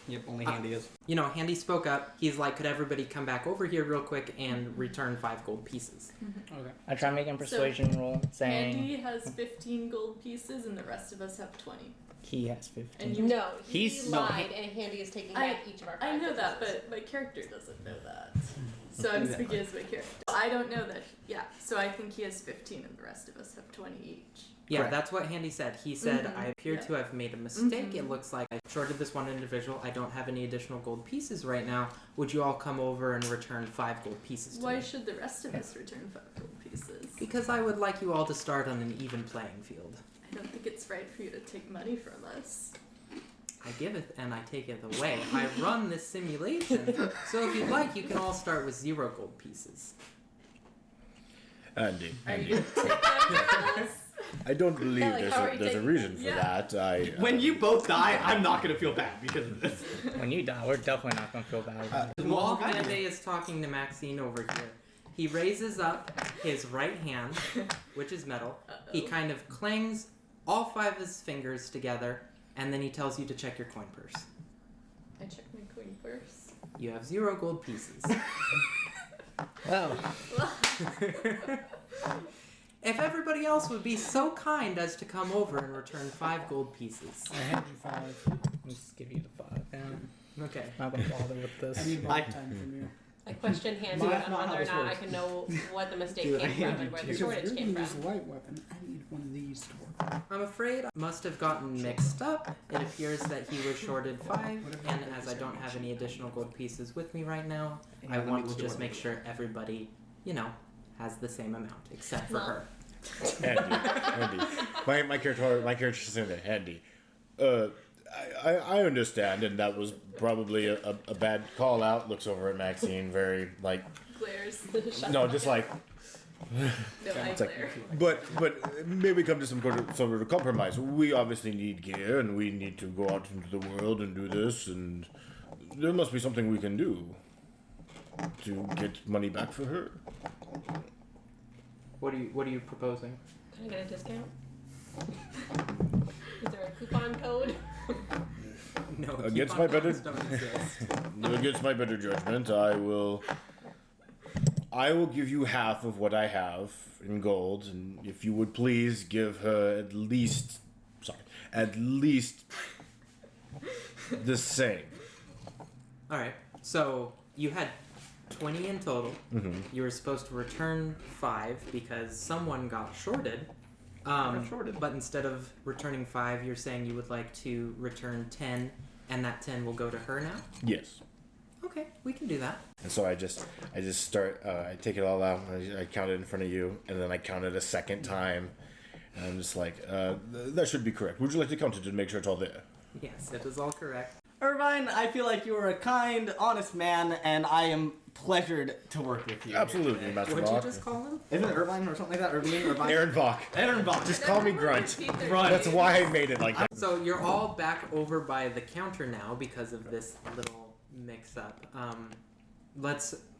Speaker 3: Yep, only Handy is.
Speaker 2: You know, Handy spoke up. He's like, "Could everybody come back over here real quick and return 5 gold pieces?"
Speaker 5: Okay.
Speaker 6: I try making a persuasion roll saying
Speaker 7: Andy has 15 gold pieces and the rest of us have 20.
Speaker 6: he has 15.
Speaker 7: And you
Speaker 4: No, he
Speaker 6: He's-
Speaker 4: lied, and Handy is taking
Speaker 7: I-
Speaker 4: back each of our
Speaker 7: I
Speaker 4: 5
Speaker 7: know that,
Speaker 4: pieces.
Speaker 7: but my character doesn't know that. So I'm speaking as my character. I don't know that. Yeah, so I think he has 15 and the rest of us have 20 each.
Speaker 2: Yeah,
Speaker 3: Correct.
Speaker 2: that's what Handy said. He said,
Speaker 7: Mhm.
Speaker 2: "I appear
Speaker 7: Yeah.
Speaker 2: to have made a mistake.
Speaker 7: Mhm.
Speaker 2: It looks like I shorted this one individual. I don't have any additional gold pieces right now. Would you all come over and return 5 gold pieces to
Speaker 7: Why
Speaker 2: me?"
Speaker 7: should the rest of us return 5 gold pieces?
Speaker 2: Because I would like you all to start on an even playing field.
Speaker 7: I don't think it's right for you to take money from us.
Speaker 2: I give it and I take it away. I run this simulation, so if you'd like, you can all start with 0 gold pieces.
Speaker 1: Andy.
Speaker 7: Are you gonna take that from us?
Speaker 1: I don't believe
Speaker 4: Yeah, like, how are you
Speaker 1: there's a
Speaker 4: taking-
Speaker 1: reason for
Speaker 7: Yeah.
Speaker 1: that.
Speaker 3: When you both die, I'm not gonna feel bad because of this.
Speaker 6: When you die, we're definitely not gonna feel bad about it.
Speaker 2: While Bande is talking to Maxine over here, he raises up his right hand, which is metal. He kind of clangs all 5 of his fingers together, and then he tells you to check your coin purse.
Speaker 7: I checked my coin purse.
Speaker 2: You have 0 gold pieces.
Speaker 6: Well,
Speaker 2: If everybody else would be so kind as to come over and return 5 gold pieces.
Speaker 5: I hand you 5.
Speaker 6: let me just give you the 5 then.
Speaker 2: Okay.
Speaker 6: Not gonna bother with
Speaker 5: I
Speaker 6: this.
Speaker 5: need more time from you.
Speaker 4: I question Handy
Speaker 3: That's
Speaker 4: on
Speaker 3: not how
Speaker 4: whether or
Speaker 3: this
Speaker 4: not I
Speaker 3: works.
Speaker 4: can know what the mistake
Speaker 3: Dude, I
Speaker 4: came from
Speaker 3: hand
Speaker 4: and where
Speaker 3: you
Speaker 4: the
Speaker 3: two.
Speaker 4: shortage
Speaker 5: You're
Speaker 4: came
Speaker 5: gonna use
Speaker 4: from.
Speaker 5: a light weapon. I need one of these to work.
Speaker 2: I'm afraid I must have gotten mixed up. It appears that he was shorted 5, and as I don't have any additional gold pieces with me right now, I want to just make sure everybody, has the same amount, except for
Speaker 4: No.
Speaker 2: her.
Speaker 1: Andy. My character said that, Andy. I understand, and that was probably a bad call out. Looks over at Maxine, very like,
Speaker 7: Glares.
Speaker 1: no, just like,
Speaker 7: No, I
Speaker 1: it's like,
Speaker 7: glare.
Speaker 1: but maybe come to some sort of compromise. We obviously need gear, and we need to go out into the world and do this, and there must be something we can do to get money back for her.
Speaker 2: What are you proposing?
Speaker 4: Can I get a discount? Is there a coupon code?
Speaker 2: No,
Speaker 1: Against
Speaker 2: coupon
Speaker 1: my better-
Speaker 2: codes don't exist.
Speaker 1: Against my better judgment, I will give you half of what I have in gold, and if you would please give her at least the same.
Speaker 2: All right. So you had 20 in total.
Speaker 1: Mm-hmm.
Speaker 2: You were supposed to return 5 because someone got shorted. But instead of returning 5, you're saying you would like to return 10, and that 10 will go to her now?
Speaker 1: Yes.
Speaker 2: Okay, we can do that.
Speaker 1: And so I just start. I take it all out. I count it in front of you, and then I count it a second time. And I'm just like, that should be correct. Would you like to count it to make sure it's all there?
Speaker 2: Yes, it is all correct.
Speaker 3: Irvine, I feel like you are a kind, honest man, and I am pleasured to work with you.
Speaker 1: Absolutely, Master
Speaker 2: What'd you
Speaker 1: Bach.
Speaker 2: just call him?
Speaker 3: Isn't it Irvine or something like that? Irvine?
Speaker 1: Aaron Bach.
Speaker 3: Aaron Bach.
Speaker 1: Just call me Grunt.
Speaker 3: Grunt.
Speaker 1: That's why I made it like that.
Speaker 2: So you're all back over by the counter now because of this little mix-up.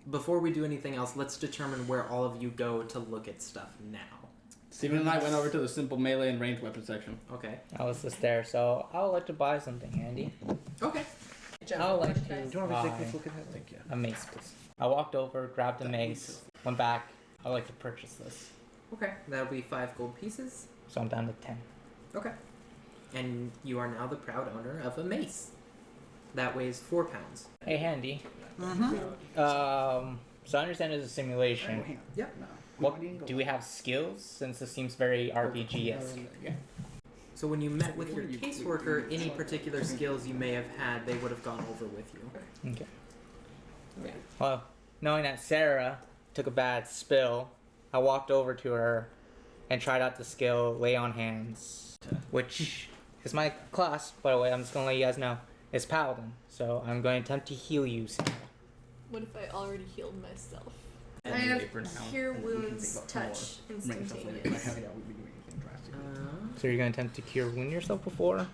Speaker 2: Before we do anything else, let's determine where all of you go to look at stuff now.
Speaker 3: Steven and I went over to the simple melee and ranged weapon section.
Speaker 2: Okay.
Speaker 6: I was just there, so I would like to buy something, Andy.
Speaker 2: Okay.
Speaker 6: I would like to
Speaker 1: Do you want me to take
Speaker 6: buy
Speaker 1: a look at that? Thank you.
Speaker 6: a mace, please. I walked over, grabbed a mace, went back. I would like to purchase this.
Speaker 2: Okay. That'll be 5 gold pieces.
Speaker 6: So I'm down to 10.
Speaker 2: Okay. And you are now the proud owner of a mace. That weighs 4 pounds.
Speaker 6: Hey, Handy.
Speaker 3: Mm-hmm.
Speaker 6: So I understand it's a simulation.
Speaker 2: Yep.
Speaker 6: What do we have skills? Since this seems very RPG-esque.
Speaker 2: So when you met with your caseworker, any particular skills you may have had, they would have gone over with you.
Speaker 6: Okay.
Speaker 4: Yeah.
Speaker 6: Well, knowing that Sarah took a bad spill, I walked over to her and tried out the skill Lay on Hands, which is my class, by the way. I'm just gonna let you guys know. It's Paladin, so I'm going to attempt to heal you, Sarah.
Speaker 7: What if I already healed myself? I
Speaker 3: And
Speaker 7: have
Speaker 3: paper now.
Speaker 7: cure
Speaker 3: And we can
Speaker 7: wounds,
Speaker 3: think about
Speaker 7: touch,
Speaker 3: more range stuff later.
Speaker 7: instantaneous.
Speaker 3: Yeah, we'll be doing anything drastic.
Speaker 6: So you're going to attempt to cure wound yourself before?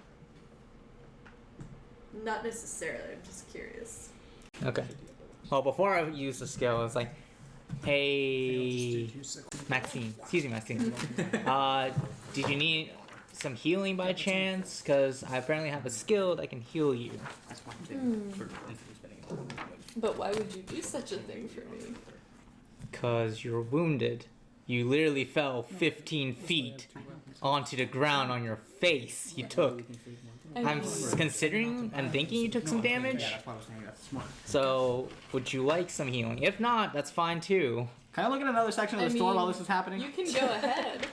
Speaker 7: Not necessarily, I'm just curious.
Speaker 6: Okay. Well, before I use the skill, it's like, hey, Maxine. Excuse me, Maxine. Did you need some healing by chance? Because I apparently have a skill that can heal you.
Speaker 3: That's why I'm saying for instead of spending it.
Speaker 7: But why would you do such a thing for me?
Speaker 6: Because you're wounded. You literally fell 15 feet onto the ground on your face. You took. I'm considering and thinking you took some damage.
Speaker 3: Yeah, that's why I was saying that's smart.
Speaker 6: So, would you like some healing? If not, that's fine too.
Speaker 3: Can I look at another section of
Speaker 7: I
Speaker 3: the store
Speaker 7: mean,
Speaker 3: while this is happening?
Speaker 7: You can go ahead.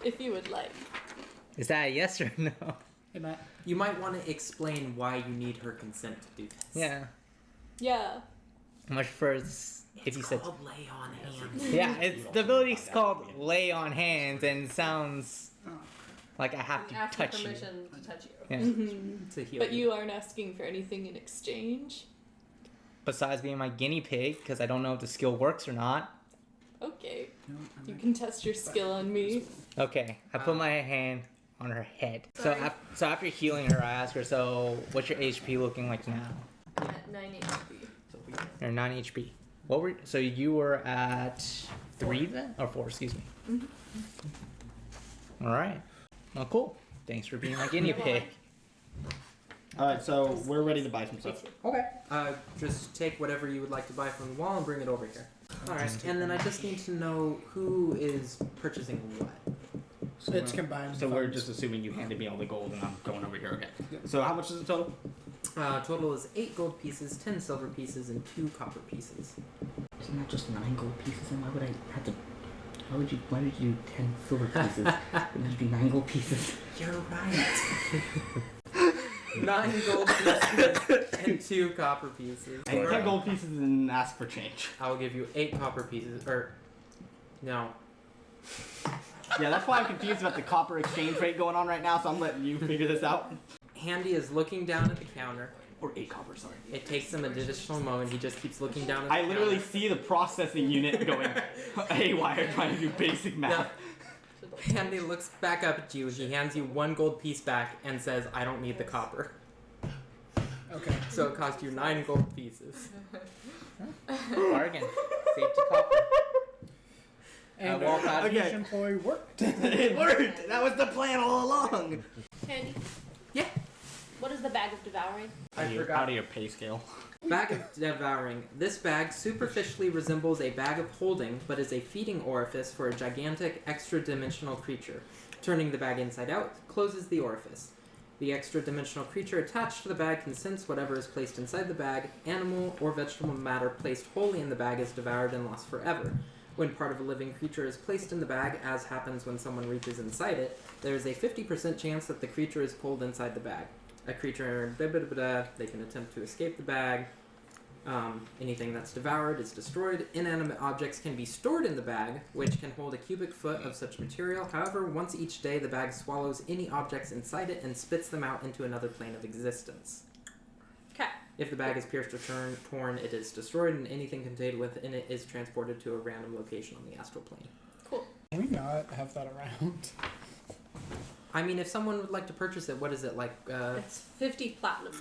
Speaker 7: If you would like.
Speaker 6: Is that a yes or no?
Speaker 5: Hey, Matt.
Speaker 2: You might want to explain why you need her consent to do this.
Speaker 6: Yeah.
Speaker 7: Yeah.
Speaker 6: Much first, if you said.
Speaker 2: Called lay on hands.
Speaker 6: Yeah, it's the ability's called Lay on Hands and it sounds like I have to
Speaker 4: Ask for
Speaker 6: touch you.
Speaker 4: permission to touch you.
Speaker 6: Yeah.
Speaker 2: To heal
Speaker 7: But you aren't asking for anything in exchange?
Speaker 6: Besides being my guinea pig, because I don't know if the skill works or not.
Speaker 7: Okay. You can test your skill on me.
Speaker 6: Okay, I put my hand on her head.
Speaker 7: Sorry.
Speaker 6: So after healing her, I ask her, so what's your HP looking like now?
Speaker 7: At 9 HP.
Speaker 6: You're 9 HP. What were so you were at 3 then? Or 4, excuse me.
Speaker 7: Mm-hmm.
Speaker 6: Alright. Well, cool. Thanks for being my guinea pig.
Speaker 3: Alright, so we're ready to buy some stuff.
Speaker 2: Okay. Just take whatever you would like to buy from the wall and bring it over here. Alright, and then I just need to know who is purchasing what.
Speaker 5: It's combined.
Speaker 3: So we're
Speaker 5: funds.
Speaker 3: just assuming you handed me all the gold and I'm going over here. Okay. So how much is the total?
Speaker 2: Total is 8 gold pieces, 10 silver pieces, and 2 copper pieces.
Speaker 8: Isn't that just 9 gold pieces? And why would I have to? Why would you do 10 silver pieces? Would you do 9 gold pieces?
Speaker 2: You're right. 9 gold pieces and 2 copper pieces.
Speaker 3: And 10 gold pieces and ask for change.
Speaker 2: I'll give you 8 copper pieces. Or, no.
Speaker 3: Yeah, that's why I'm confused about the copper exchange rate going on right now, so I'm letting you figure this out.
Speaker 2: Handy is looking down at the counter.
Speaker 3: Or 8 copper, sorry.
Speaker 2: It takes him an additional moment. He just keeps looking down at the
Speaker 3: I literally
Speaker 2: counter.
Speaker 3: see the processing unit going haywire trying to do basic math.
Speaker 2: Handy looks back up at you. He hands you 1 gold piece back and says, I don't need the copper.
Speaker 5: Okay.
Speaker 2: So it cost you 9 gold pieces.
Speaker 6: Bargain. Safety copper.
Speaker 5: And
Speaker 6: walk out.
Speaker 5: each
Speaker 3: Okay.
Speaker 5: employee worked.
Speaker 3: It worked! That was the plan all along!
Speaker 4: Candy.
Speaker 2: Yeah.
Speaker 4: What is the Bag of Devouring?
Speaker 3: Out of your pay scale.
Speaker 2: Bag of Devouring. This bag superficially resembles a bag of holding, but is a feeding orifice for a gigantic extra-dimensional creature. Turning the bag inside out closes the orifice. The extra-dimensional creature attached to the bag can sense whatever is placed inside the bag. Animal or vegetable matter placed wholly in the bag is devoured and lost forever. When part of a living creature is placed in the bag, as happens when someone reaches inside it, there is a 50% chance that the creature is pulled inside the bag. A creature, they can attempt to escape the bag. Anything that's devoured is destroyed. Inanimate objects can be stored in the bag, which can hold a cubic foot of such material. However, once each day, the bag swallows any objects inside it and spits them out into another plane of existence.
Speaker 4: Okay.
Speaker 2: If the bag is pierced or torn, it is destroyed, and anything contained within it is transported to a random location on the astral plane.
Speaker 4: Cool.
Speaker 5: Can we not have that around?
Speaker 2: I mean, if someone would like to purchase it, what is it, like,
Speaker 4: It's 50 platinum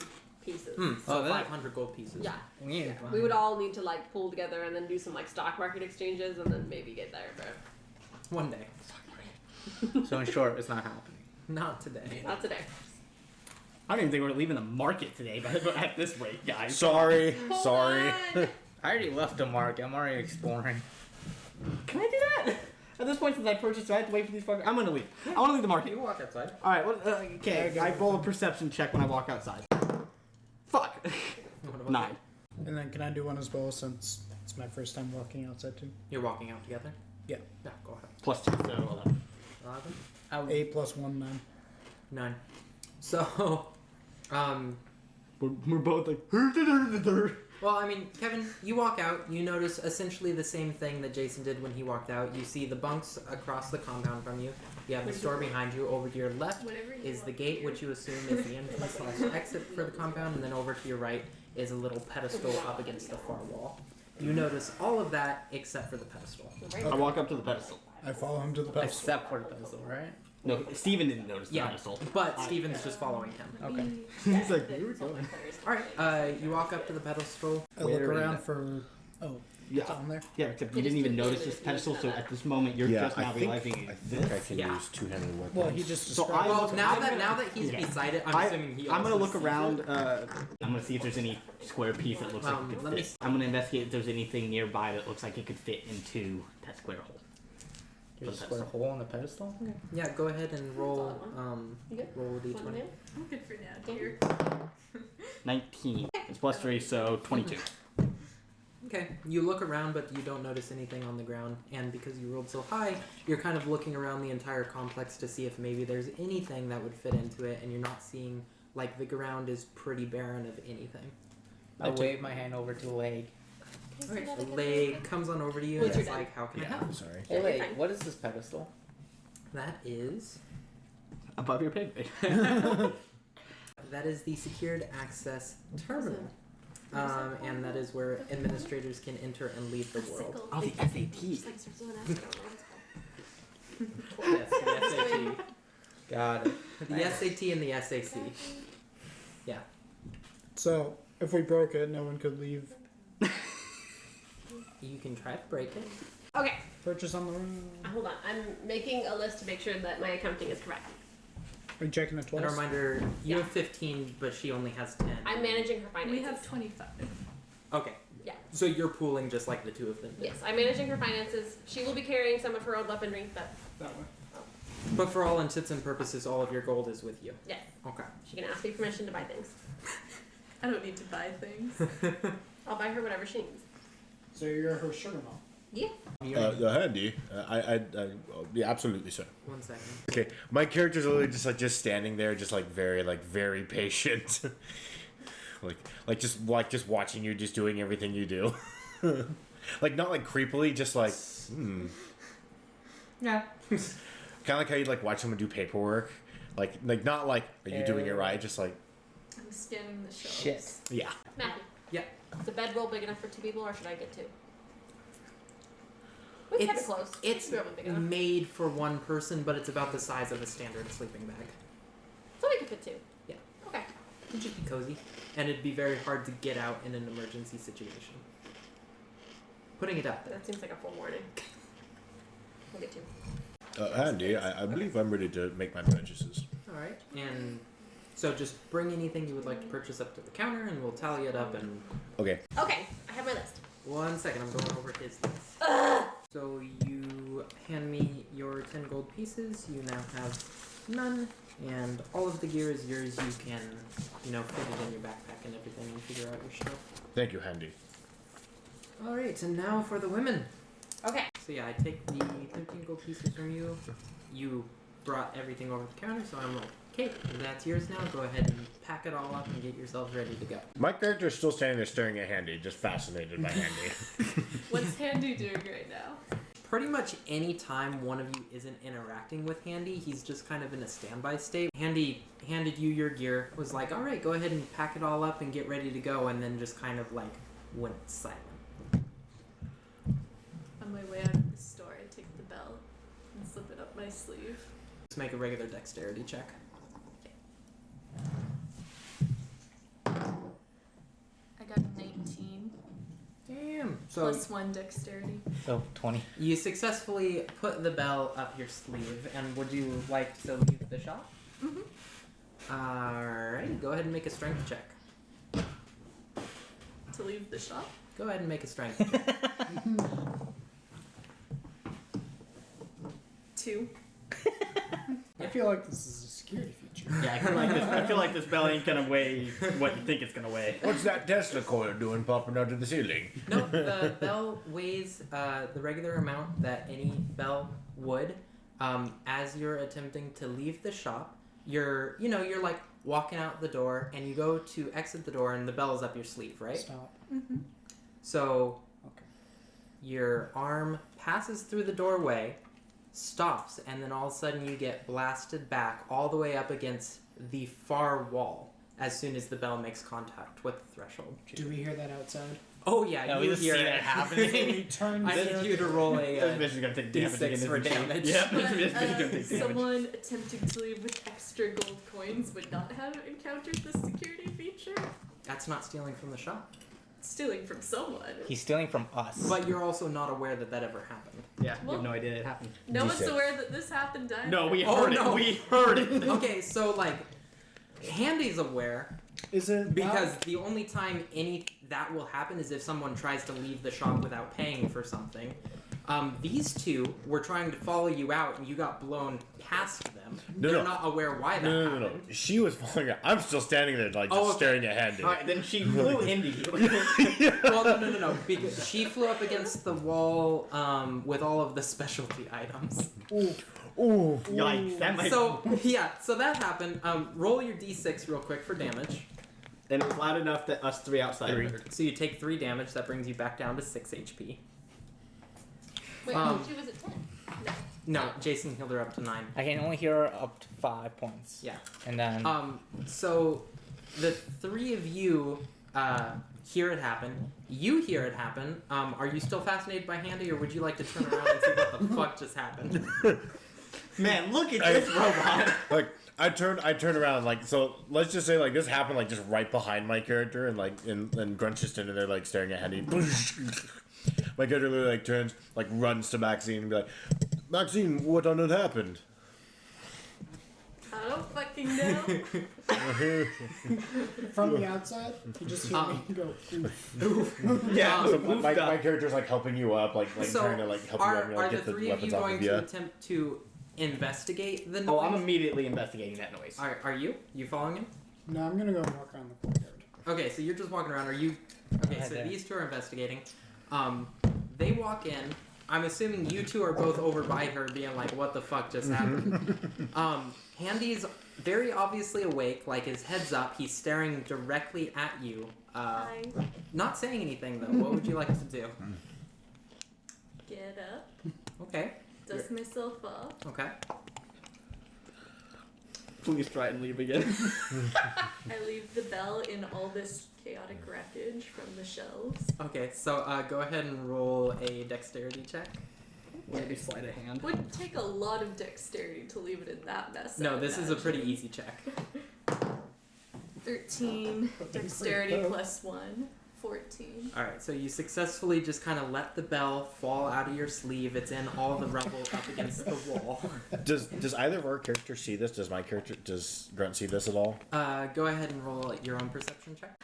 Speaker 4: pieces.
Speaker 2: so
Speaker 6: that-
Speaker 2: 500 gold pieces.
Speaker 4: Yeah.
Speaker 6: Yeah.
Speaker 4: We would all need to like pull together and then do some like stock market exchanges and then maybe get there, but
Speaker 2: One day.
Speaker 6: So in short, it's not happening.
Speaker 2: Not today.
Speaker 4: not today.
Speaker 3: I don't even think we're leaving the market today, but at this rate, guys.
Speaker 1: Sorry.
Speaker 4: Hold
Speaker 1: Sorry.
Speaker 4: on.
Speaker 6: I already left the market. I'm already exploring.
Speaker 3: Can I do that? At this point, since I purchased, I have to wait for these fuckers. I'm gonna leave. I want to leave the market.
Speaker 2: You walk outside.
Speaker 3: All right. Well, okay. I roll a perception check when I walk outside. Fuck.
Speaker 2: What about
Speaker 3: 9.
Speaker 2: you?
Speaker 5: And then can I do one as well since it's my first time walking outside too?
Speaker 2: You're walking out together?
Speaker 5: Yeah.
Speaker 2: Yeah, go ahead.
Speaker 3: Plus 2, so 11.
Speaker 2: 11?
Speaker 5: 8 plus 1, 9.
Speaker 2: 9. So,
Speaker 3: We're both like.
Speaker 2: well, I mean, Kevin, you walk out, you notice essentially the same thing that Jason did when he walked out. You see the bunks across the compound from you. You have the store behind you. Over to your left is the gate, which you assume is the entrance/exit for the compound, and then over to your right is a little pedestal up against the far wall. You notice all of that except for the pedestal.
Speaker 3: I walk up to the pedestal.
Speaker 5: I follow him to the pedestal.
Speaker 6: Except for the pedestal, right?
Speaker 3: No, Steven didn't notice the
Speaker 2: Yeah,
Speaker 3: pedestal.
Speaker 2: but Steven's just following him.
Speaker 6: Okay.
Speaker 3: He's like, where are we going?
Speaker 2: Alright, you walk up to the pedestal.
Speaker 5: I look
Speaker 3: Where
Speaker 5: around
Speaker 3: is it?
Speaker 5: for. Oh,
Speaker 3: Yeah.
Speaker 5: it's on there.
Speaker 3: Yeah, except you didn't even notice this pedestal, so at this moment you're
Speaker 1: Yeah,
Speaker 3: just now
Speaker 1: I think
Speaker 3: realizing
Speaker 1: I
Speaker 3: it's
Speaker 1: think I
Speaker 3: this.
Speaker 1: can
Speaker 2: Yeah.
Speaker 1: use two-handed weapons.
Speaker 5: Well, he just
Speaker 3: So
Speaker 5: described.
Speaker 3: I-
Speaker 2: Well, now
Speaker 3: I'm
Speaker 2: that
Speaker 3: gonna-
Speaker 2: he's
Speaker 3: yeah.
Speaker 2: beside it, I'm assuming he
Speaker 3: I'm gonna
Speaker 2: also
Speaker 3: look
Speaker 2: sees
Speaker 3: around.
Speaker 2: it.
Speaker 3: I'm gonna see if there's any square piece that looks like it could
Speaker 2: let me
Speaker 3: fit. I'm gonna investigate if there's anything nearby that looks like it could fit into that square hole.
Speaker 6: There's a square hole on the pedestal?
Speaker 2: Yeah, go ahead and roll.
Speaker 4: You good?
Speaker 2: Roll a
Speaker 4: Want to
Speaker 2: d20.
Speaker 4: do?
Speaker 7: I'm good for now, dear.
Speaker 3: 19. It's plus 3, so 22.
Speaker 2: Okay, you look around, but you don't notice anything on the ground. And because you rolled so high, you're kind of looking around the entire complex to see if maybe there's anything that would fit into it. And you're not seeing, like, the ground is pretty barren of anything.
Speaker 6: I wave my hand over to the leg.
Speaker 2: Okay, the leg comes on over to you
Speaker 4: What's
Speaker 2: and
Speaker 4: your
Speaker 2: it's like, how can I help?
Speaker 1: I'm sorry.
Speaker 6: Hey,
Speaker 4: you're
Speaker 6: leg,
Speaker 4: fine.
Speaker 6: what is this pedestal?
Speaker 2: That is.
Speaker 3: Above your pay grade.
Speaker 2: That is the secured access terminal. And that is where administrators can enter and leave the world.
Speaker 3: Oh, the SAT.
Speaker 4: Just like starts doing that, I don't know what it's called.
Speaker 2: Yes, the SAT.
Speaker 6: Got it.
Speaker 2: The SAT and the SAC. Yeah.
Speaker 5: So if we broke it, no one could leave.
Speaker 2: You can try to break it.
Speaker 4: Okay,
Speaker 5: Purchase on the road.
Speaker 4: hold on. I'm making a list to make sure that my accounting is correct.
Speaker 5: Are you checking it
Speaker 2: And
Speaker 5: twice?
Speaker 2: a reminder, you
Speaker 4: Yeah.
Speaker 2: have 15, but she only has 10.
Speaker 4: I'm managing her finances.
Speaker 7: We have 25.
Speaker 2: Okay.
Speaker 4: Yeah.
Speaker 2: So you're pooling just like the two of them did.
Speaker 4: Yes, I'm managing her finances. She will be carrying some of her own weaponry, but
Speaker 5: That way.
Speaker 2: But for all intents and purposes, all of your gold is with you.
Speaker 4: yes,
Speaker 2: Okay.
Speaker 4: she can ask me permission to buy things.
Speaker 7: I don't need to buy things.
Speaker 4: I'll buy her whatever she needs.
Speaker 5: So you're her sugar mom.
Speaker 4: Yeah.
Speaker 1: Handy. Yeah, absolutely, sir.
Speaker 2: 1 second.
Speaker 1: Okay, my character's literally just standing there, just very patient, just watching you, just doing everything you do, not creepily, just
Speaker 2: Yeah.
Speaker 1: kind of like how you watch someone do paperwork, not are you doing it right, just
Speaker 7: I'm scanning the shelves.
Speaker 6: Shit.
Speaker 1: yeah.
Speaker 4: Matthew.
Speaker 2: Yeah.
Speaker 4: Is the bedroll big enough for 2 people, or should I get 2? We're kind of close.
Speaker 2: It's
Speaker 4: Bedroll big enough.
Speaker 2: made for 1 person, but it's about the size of a standard sleeping bag.
Speaker 4: So we can fit 2.
Speaker 2: Yeah.
Speaker 4: Okay.
Speaker 2: It'd just be cozy, and it'd be very hard to get out in an emergency situation. Putting it out there.
Speaker 4: That seems like a full morning. We'll get 2.
Speaker 1: Handy, I believe I'm ready to make my purchases.
Speaker 2: All right, and so just bring anything you would like to purchase up to the counter, and we'll tally it up. And
Speaker 1: Okay.
Speaker 4: Okay, I have my list.
Speaker 2: 1 second, I'm going over his list. So you hand me your 10 gold pieces. You now have none, and all of the gear is yours. You can, fit it in your backpack and everything, and figure out your stuff.
Speaker 1: Thank you, Handy.
Speaker 2: All right, and now for the women.
Speaker 4: Okay.
Speaker 2: So yeah, I take the 13 gold pieces from you. You brought everything over the counter, so I'm like, okay, that's yours now. Go ahead and pack it all up and get yourselves ready to go.
Speaker 1: My character is still standing there staring at Handy, just fascinated by Handy.
Speaker 7: What's Handy doing right now?
Speaker 2: Pretty much any time one of you isn't interacting with Handy, he's just kind of in a standby state. Handy handed you your gear, was like, all right, go ahead and pack it all up and get ready to go, and then just kind of went silent.
Speaker 7: On my way out of the store, I take the bell and slip it up my sleeve.
Speaker 2: Let's make a regular dexterity check.
Speaker 7: I got a 19.
Speaker 2: Damn. So
Speaker 7: Plus 1 dexterity.
Speaker 6: So 20.
Speaker 2: you successfully put the bell up your sleeve, and would you like to leave the shop?
Speaker 7: Mm-hmm.
Speaker 2: Alright, go ahead and make a strength check.
Speaker 7: To leave the shop?
Speaker 2: Go ahead and make a strength check.
Speaker 7: 2.
Speaker 5: I feel like this is a security feature.
Speaker 3: Yeah, I feel like this bell ain't gonna weigh what you think it's gonna weigh.
Speaker 1: What's that Tesla coil doing popping out of the ceiling?
Speaker 2: No, the bell weighs the regular amount that any bell would. As you're attempting to leave the shop, you're walking out the door, and you go to exit the door, and the bell is up your sleeve, right?
Speaker 5: Stop.
Speaker 7: Mm-hmm.
Speaker 2: So
Speaker 5: Okay.
Speaker 2: your arm passes through the doorway, stops, and then all of a sudden you get blasted back all the way up against the far wall as soon as the bell makes contact with the threshold.
Speaker 5: Do we hear that outside?
Speaker 2: Oh yeah,
Speaker 6: No,
Speaker 2: you
Speaker 6: we just
Speaker 2: hear
Speaker 6: see
Speaker 2: it
Speaker 6: that happening.
Speaker 5: Turn
Speaker 2: I need you to roll a
Speaker 3: This bitch is gonna take damage.
Speaker 2: D6
Speaker 3: again,
Speaker 2: for
Speaker 3: isn't she?
Speaker 2: damage.
Speaker 3: Yep, this bitch is gonna take damage.
Speaker 7: Someone attempting to leave with extra gold coins would not have encountered this security feature.
Speaker 2: That's not stealing from the shop.
Speaker 7: Stealing from someone.
Speaker 6: He's stealing from us.
Speaker 2: But you're also not aware that that ever happened.
Speaker 3: Yeah, you have no idea it happened.
Speaker 7: No one's
Speaker 1: D6.
Speaker 7: aware that this happened either.
Speaker 3: No, we
Speaker 2: Oh,
Speaker 3: heard
Speaker 2: no.
Speaker 3: it. We heard it.
Speaker 2: Okay, so Handy's aware
Speaker 5: Is it
Speaker 2: because the only time that will happen is if someone tries to leave the shop without paying for something. These two were trying to follow you out, and you got blown past them.
Speaker 1: No,
Speaker 2: They're
Speaker 1: no.
Speaker 2: not aware why that
Speaker 1: No.
Speaker 2: happened.
Speaker 1: She was falling out. I'm still standing there, just
Speaker 2: Oh, okay.
Speaker 1: staring at Handy.
Speaker 3: Alright, then she flew into you.
Speaker 2: Well, no. Because she flew up against the wall with all of the specialty items.
Speaker 1: Ooh.
Speaker 3: Yikes, that might...
Speaker 2: So that happened. Roll your d6 real quick for damage.
Speaker 3: And it was loud enough that us three outside
Speaker 6: Three.
Speaker 3: heard.
Speaker 2: So you take 3 damage. That brings you back down to 6 HP.
Speaker 4: Wait, she was at 10.
Speaker 2: No, Jason healed her up to 9.
Speaker 6: I can only hear her up to 5 points.
Speaker 2: Yeah.
Speaker 6: And then
Speaker 2: So the 3 of you hear it happen. You hear it happen. Are you still fascinated by Handy, or would you like to turn around and see what the fuck just happened?
Speaker 3: Man, look at this robot.
Speaker 1: I turn around, so let's just say, this happened, just right behind my character, and Grunt's just standing there, staring at Handy. My character literally, turns, runs to Maxine and be like, Maxine, what on earth happened?
Speaker 7: I don't fucking know.
Speaker 5: from the outside? You just hear me go. Oof.
Speaker 3: Yeah,
Speaker 1: So
Speaker 3: moved
Speaker 1: my
Speaker 3: up.
Speaker 1: character's, helping you up,
Speaker 2: So
Speaker 1: trying to, help you
Speaker 2: are
Speaker 1: up, and,
Speaker 2: the
Speaker 1: get the
Speaker 2: 3 of
Speaker 1: weapons
Speaker 2: you
Speaker 1: off
Speaker 2: going
Speaker 1: of you.
Speaker 2: to attempt to investigate the noise?
Speaker 3: Oh, I'm immediately investigating that noise.
Speaker 2: Are you? You following him?
Speaker 5: No, I'm gonna go walk around the courtyard.
Speaker 2: Okay, so you're just walking around. Are you? Okay,
Speaker 6: Right
Speaker 2: so
Speaker 6: there.
Speaker 2: these two are investigating. they walk in. I'm assuming you two are both over by her being like, what the fuck just happened? Handy's very obviously awake, like his head's up. He's staring directly at you.
Speaker 7: Hi.
Speaker 2: Not saying anything, though. What would you like to do?
Speaker 7: Get up.
Speaker 2: Okay.
Speaker 7: Dust myself off.
Speaker 2: Okay.
Speaker 3: Please try and leave again.
Speaker 7: I leave the bell in all this chaotic wreckage from the shelves.
Speaker 2: Okay, so go ahead and roll a dexterity check.
Speaker 3: Maybe sleight of hand.
Speaker 7: Would take a lot of dexterity to leave it in that mess.
Speaker 2: No,
Speaker 7: I
Speaker 2: this is a pretty
Speaker 7: imagine.
Speaker 2: easy check.
Speaker 7: 13. Dexterity plus 1. 14.
Speaker 2: Alright, so you successfully just kind of let the bell fall out of your sleeve. It's in all the rubble up against the wall.
Speaker 1: Does either of our characters see this? Does Grunt see this at all?
Speaker 2: Go ahead and roll your own perception check.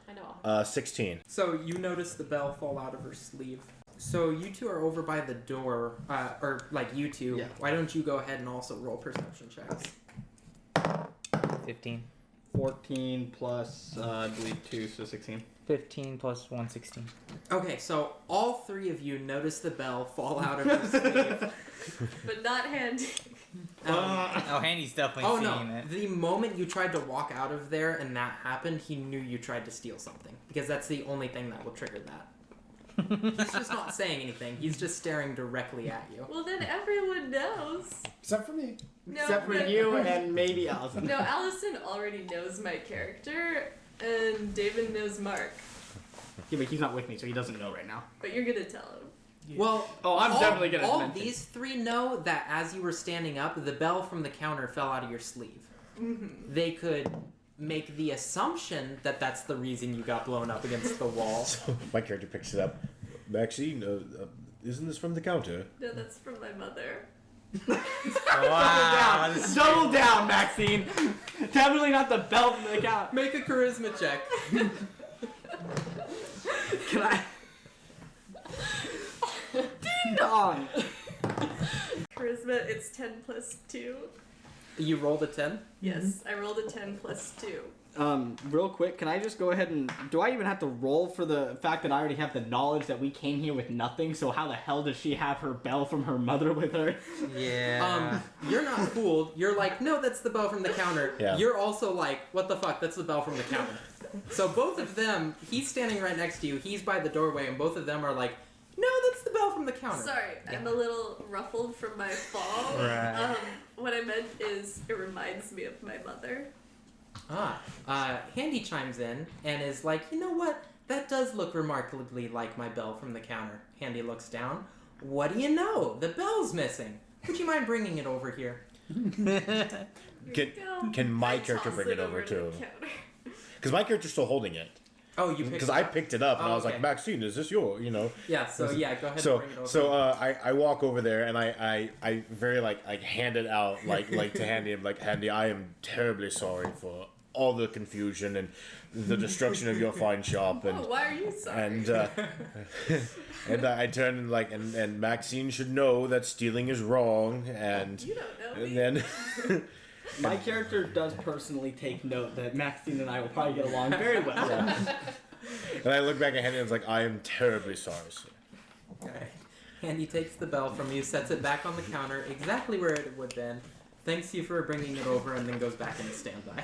Speaker 4: I know.
Speaker 1: 16.
Speaker 2: So you notice the bell fall out of her sleeve. So you two are over by the door, or like you two.
Speaker 3: Yeah.
Speaker 2: Why don't you go ahead and also roll perception checks?
Speaker 6: 15.
Speaker 3: 14 plus, I believe 2, so 16.
Speaker 6: 15 plus 1, 16.
Speaker 2: Okay, so all three of you notice the bell fall out of her sleeve.
Speaker 7: But not handy.
Speaker 6: Oh, Handy's definitely
Speaker 2: Oh
Speaker 6: seeing
Speaker 2: no!
Speaker 6: it.
Speaker 2: The moment you tried to walk out of there and that happened, he knew you tried to steal something because that's the only thing that will trigger that. He's just not saying anything. He's just staring directly at you.
Speaker 7: Well, then everyone knows.
Speaker 5: Except for me.
Speaker 7: No,
Speaker 3: Except for
Speaker 7: no,
Speaker 3: you and maybe Allison.
Speaker 7: No, Allison already knows my character, and David knows Mark.
Speaker 3: Yeah, but he's not with me, so he doesn't know right now.
Speaker 7: But you're gonna tell him.
Speaker 2: Well,
Speaker 3: Oh, I'm definitely gonna
Speaker 2: all
Speaker 3: mention.
Speaker 2: these three know that as you were standing up, the bell from the counter fell out of your sleeve.
Speaker 7: Mm-hmm.
Speaker 2: They could make the assumption that that's the reason you got blown up against the wall.
Speaker 1: So my character picks it up. Maxine, isn't this from the counter?
Speaker 7: No, that's from my mother.
Speaker 6: Wow.
Speaker 3: Double down, Maxine. Definitely not the bell from the account.
Speaker 2: Make a charisma check.
Speaker 3: Can I? Ding dong.
Speaker 7: Charisma, it's 10 plus 2.
Speaker 2: You rolled a 10?
Speaker 7: Yes, I rolled a 10 plus 2.
Speaker 3: Real quick, can I just go ahead and do I even have to roll for the fact that I already have the knowledge that we came here with nothing? So how the hell does she have her bell from her mother with her?
Speaker 6: Yeah.
Speaker 2: You're not fooled. You're like, no, that's the bell from the counter.
Speaker 1: Yeah.
Speaker 2: You're also like, what the fuck? That's the bell from the counter. So both of them, he's standing right next to you. He's by the doorway, and both of them are like, no, that's the bell from the counter.
Speaker 7: Sorry, I'm a little ruffled from my fall.
Speaker 6: Right.
Speaker 7: What I meant is it reminds me of my mother.
Speaker 2: Handy chimes in and is like, you know what? That does look remarkably like my bell from the counter. Handy looks down. What do you know? The bell's missing. Would you mind bringing it over here?
Speaker 1: Can my character
Speaker 7: toss
Speaker 1: bring it over
Speaker 7: to
Speaker 1: too?
Speaker 7: the counter.
Speaker 1: Because my character's still holding it.
Speaker 2: Oh, you picked
Speaker 1: Because
Speaker 2: it
Speaker 1: I
Speaker 2: up?
Speaker 1: picked it up and
Speaker 2: Oh,
Speaker 1: I was
Speaker 2: okay.
Speaker 1: like, Maxine, is this your,
Speaker 2: Yeah, so yeah, go ahead and
Speaker 1: So
Speaker 2: bring it over.
Speaker 1: I walk over there and I very like hand it out like to Handy. I'm like, Handy, I am terribly sorry for all the confusion and the destruction of your fine shop and
Speaker 7: Oh, why are you sorry?
Speaker 1: and I turn and like and Maxine should know that stealing is wrong and
Speaker 7: You don't know me.
Speaker 1: then
Speaker 3: My character does personally take note that Maxine and I will probably get along very well.
Speaker 1: and I look back at Handy and it's like, I am terribly sorry, sir.
Speaker 2: Okay. Handy takes the bell from you, sets it back on the counter, exactly where it would have been. Thanks you for bringing it over, and then goes back into standby.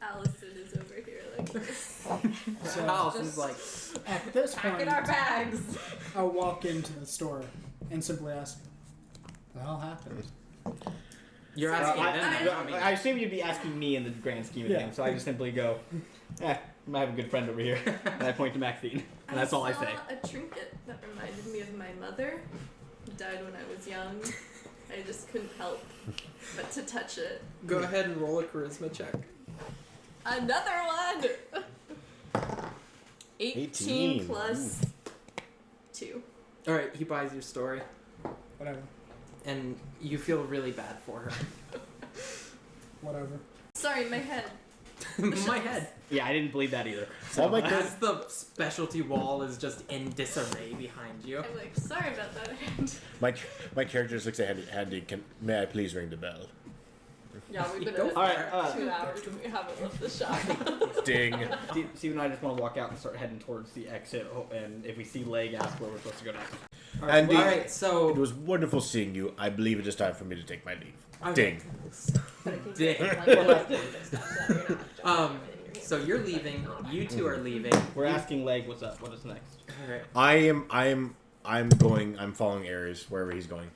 Speaker 7: Allison is over here like this.
Speaker 5: So
Speaker 2: Allison's like,
Speaker 5: at this
Speaker 4: Back
Speaker 5: point,
Speaker 4: in our bags.
Speaker 5: I'll walk into the store and simply ask, "What the hell happened?"
Speaker 2: you're asking them. not me.
Speaker 3: I assume you'd be asking me in the grand scheme of
Speaker 5: Yeah.
Speaker 3: things, so I just simply go, I have a good friend over here, and I point to Maxine, and that's all I say.
Speaker 7: saw a trinket that reminded me of my mother, who died when I was young. I just couldn't help but to touch it.
Speaker 2: Go ahead and roll a charisma check.
Speaker 7: Another one! 18 plus 2.
Speaker 2: Alright, he buys your story,
Speaker 5: Whatever.
Speaker 2: and you feel really bad for her.
Speaker 5: Whatever.
Speaker 7: Sorry, my head.
Speaker 2: My head.
Speaker 3: Yeah, I didn't believe that either.
Speaker 1: All my
Speaker 2: As the specialty wall is just in disarray behind you.
Speaker 7: I'm like, sorry about that hand.
Speaker 1: my character just looks at Handy. May I please ring the bell?
Speaker 4: Yeah, we've been
Speaker 2: Go
Speaker 4: at
Speaker 3: All
Speaker 4: it
Speaker 3: right,
Speaker 4: for 2 hours and we haven't left the shop.
Speaker 1: Ding.
Speaker 3: Steve and I just want to walk out and start heading towards the exit, and if we see Leg, ask where we're supposed to go next.
Speaker 1: Andy,
Speaker 2: All right, so
Speaker 1: it was wonderful seeing you. I believe it is time for me to take my leave.
Speaker 2: Okay.
Speaker 1: Ding.
Speaker 4: But it can
Speaker 2: Ding.
Speaker 4: get, like, one last thing and stuff, so you're not just
Speaker 2: so you're leaving. You two are leaving.
Speaker 3: We're asking Leg what's up. What is next?
Speaker 2: All right.
Speaker 1: I'm following Ares wherever he's going.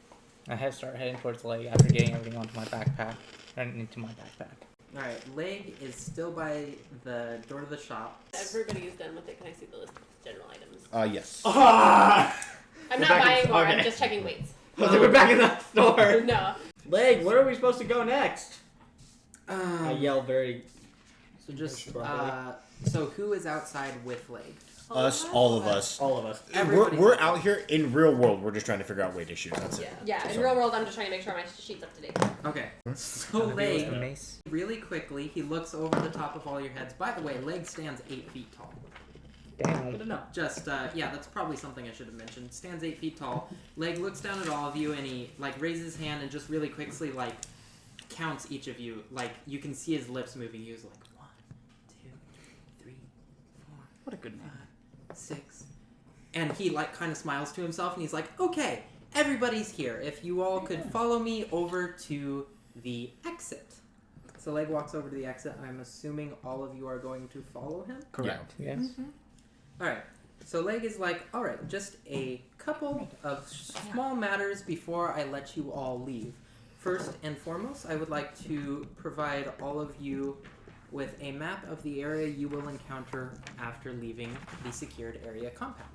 Speaker 6: I start heading towards the leg after getting everything onto my backpack and into my backpack.
Speaker 2: All right. Leg is still by the door to the shop.
Speaker 4: Everybody is done with it. Can I see the list of general items?
Speaker 1: Yes.
Speaker 4: I'm
Speaker 3: We're
Speaker 4: not
Speaker 3: back
Speaker 4: buying
Speaker 3: in-
Speaker 4: more.
Speaker 3: okay.
Speaker 4: I'm just checking weights.
Speaker 3: We're back in the store.
Speaker 4: No.
Speaker 3: Leg, where are we supposed to go next? I yell very.
Speaker 2: So so who is outside with Leg?
Speaker 1: Us, all of us.
Speaker 3: All of us.
Speaker 2: Everybody's
Speaker 1: We're
Speaker 2: outside.
Speaker 1: out here in real world. We're just trying to figure out weight issues. That's it.
Speaker 4: Yeah, in
Speaker 1: So-
Speaker 4: real world, I'm just trying to make sure my sheet's up to date.
Speaker 2: Okay. So Leg,
Speaker 6: The mace.
Speaker 2: really quickly, he looks over the top of all your heads. By the way, Leg stands 8 feet tall.
Speaker 6: Damn.
Speaker 3: Good to know.
Speaker 2: Just yeah, that's probably something I should have mentioned. Stands 8 feet tall. Leg looks down at all of you and he like raises his hand and just really quickly like counts each of you. Like you can see his lips moving. He was like 1, 2, 3, 4.
Speaker 3: What a good man.
Speaker 2: 6. And he like kind of smiles to himself and he's like, okay, everybody's here. If you all could follow me over to the exit. So Leg walks over to the exit. I'm assuming all of you are going to follow him.
Speaker 1: Correct.
Speaker 6: Yes.
Speaker 2: Alright. So Leg is like, alright, just a couple of small matters before I let you all leave. First and foremost, I would like to provide all of you with a map of the area you will encounter after leaving the secured area compound.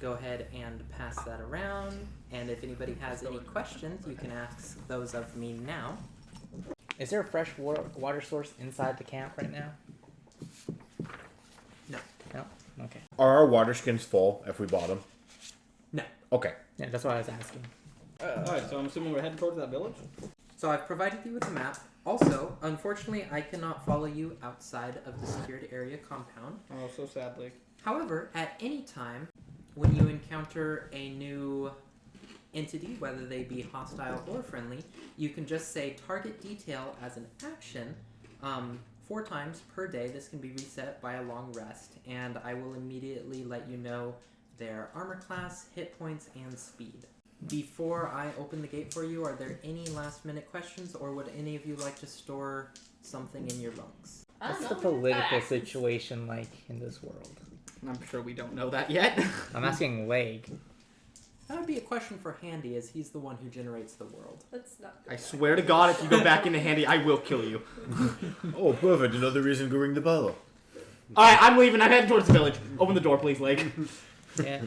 Speaker 2: Go ahead and pass that around, and if anybody has any questions, you can ask those of me now.
Speaker 6: Is there a fresh water source inside the camp right now?
Speaker 2: No.
Speaker 6: No? Okay.
Speaker 1: Are our water skins full if we bought them?
Speaker 2: No.
Speaker 1: Okay.
Speaker 6: Yeah, that's what I was asking.
Speaker 3: Alright, so I'm assuming we're heading towards that village?
Speaker 2: So I've provided you with a map. Also, unfortunately, I cannot follow you outside of the secured area compound.
Speaker 3: Oh, so sadly.
Speaker 2: However, at any time, when you encounter a new entity, whether they be hostile or friendly, you can just say target detail as an action 4 times per day. This can be reset by a long rest, and I will immediately let you know their armor class, hit points, and speed. Before I open the gate for you, are there any last minute questions, or would any of you like to store something in your bunks?
Speaker 6: What's the political situation like in this world?
Speaker 3: I'm sure we don't know that yet.
Speaker 6: I'm asking Leg.
Speaker 2: That would be a question for Handy, as he's the one who generates the world.
Speaker 4: Let's not.
Speaker 3: I swear to God, if you go back into Handy, I will kill you.
Speaker 1: Oh, perfect. Another reason to ring the bell.
Speaker 3: Alright, I'm leaving. I'm heading towards the village. Open the door, please, Leg.
Speaker 6: Yeah.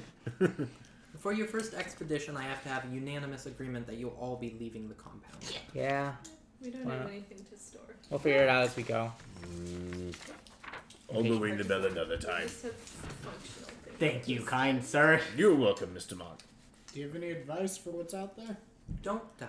Speaker 2: For your first expedition, I have to have a unanimous agreement that you'll all be leaving the compound.
Speaker 6: Yeah.
Speaker 7: We don't
Speaker 6: Wow.
Speaker 7: have anything to store.
Speaker 6: We'll figure it out as we go.
Speaker 1: I'll go ring the bell another
Speaker 7: We
Speaker 1: time.
Speaker 7: just have functional things.
Speaker 3: Thank you, kind sir.
Speaker 1: You're welcome, Mr. Mont.
Speaker 5: Do you have any advice for what's out there?
Speaker 2: Don't die.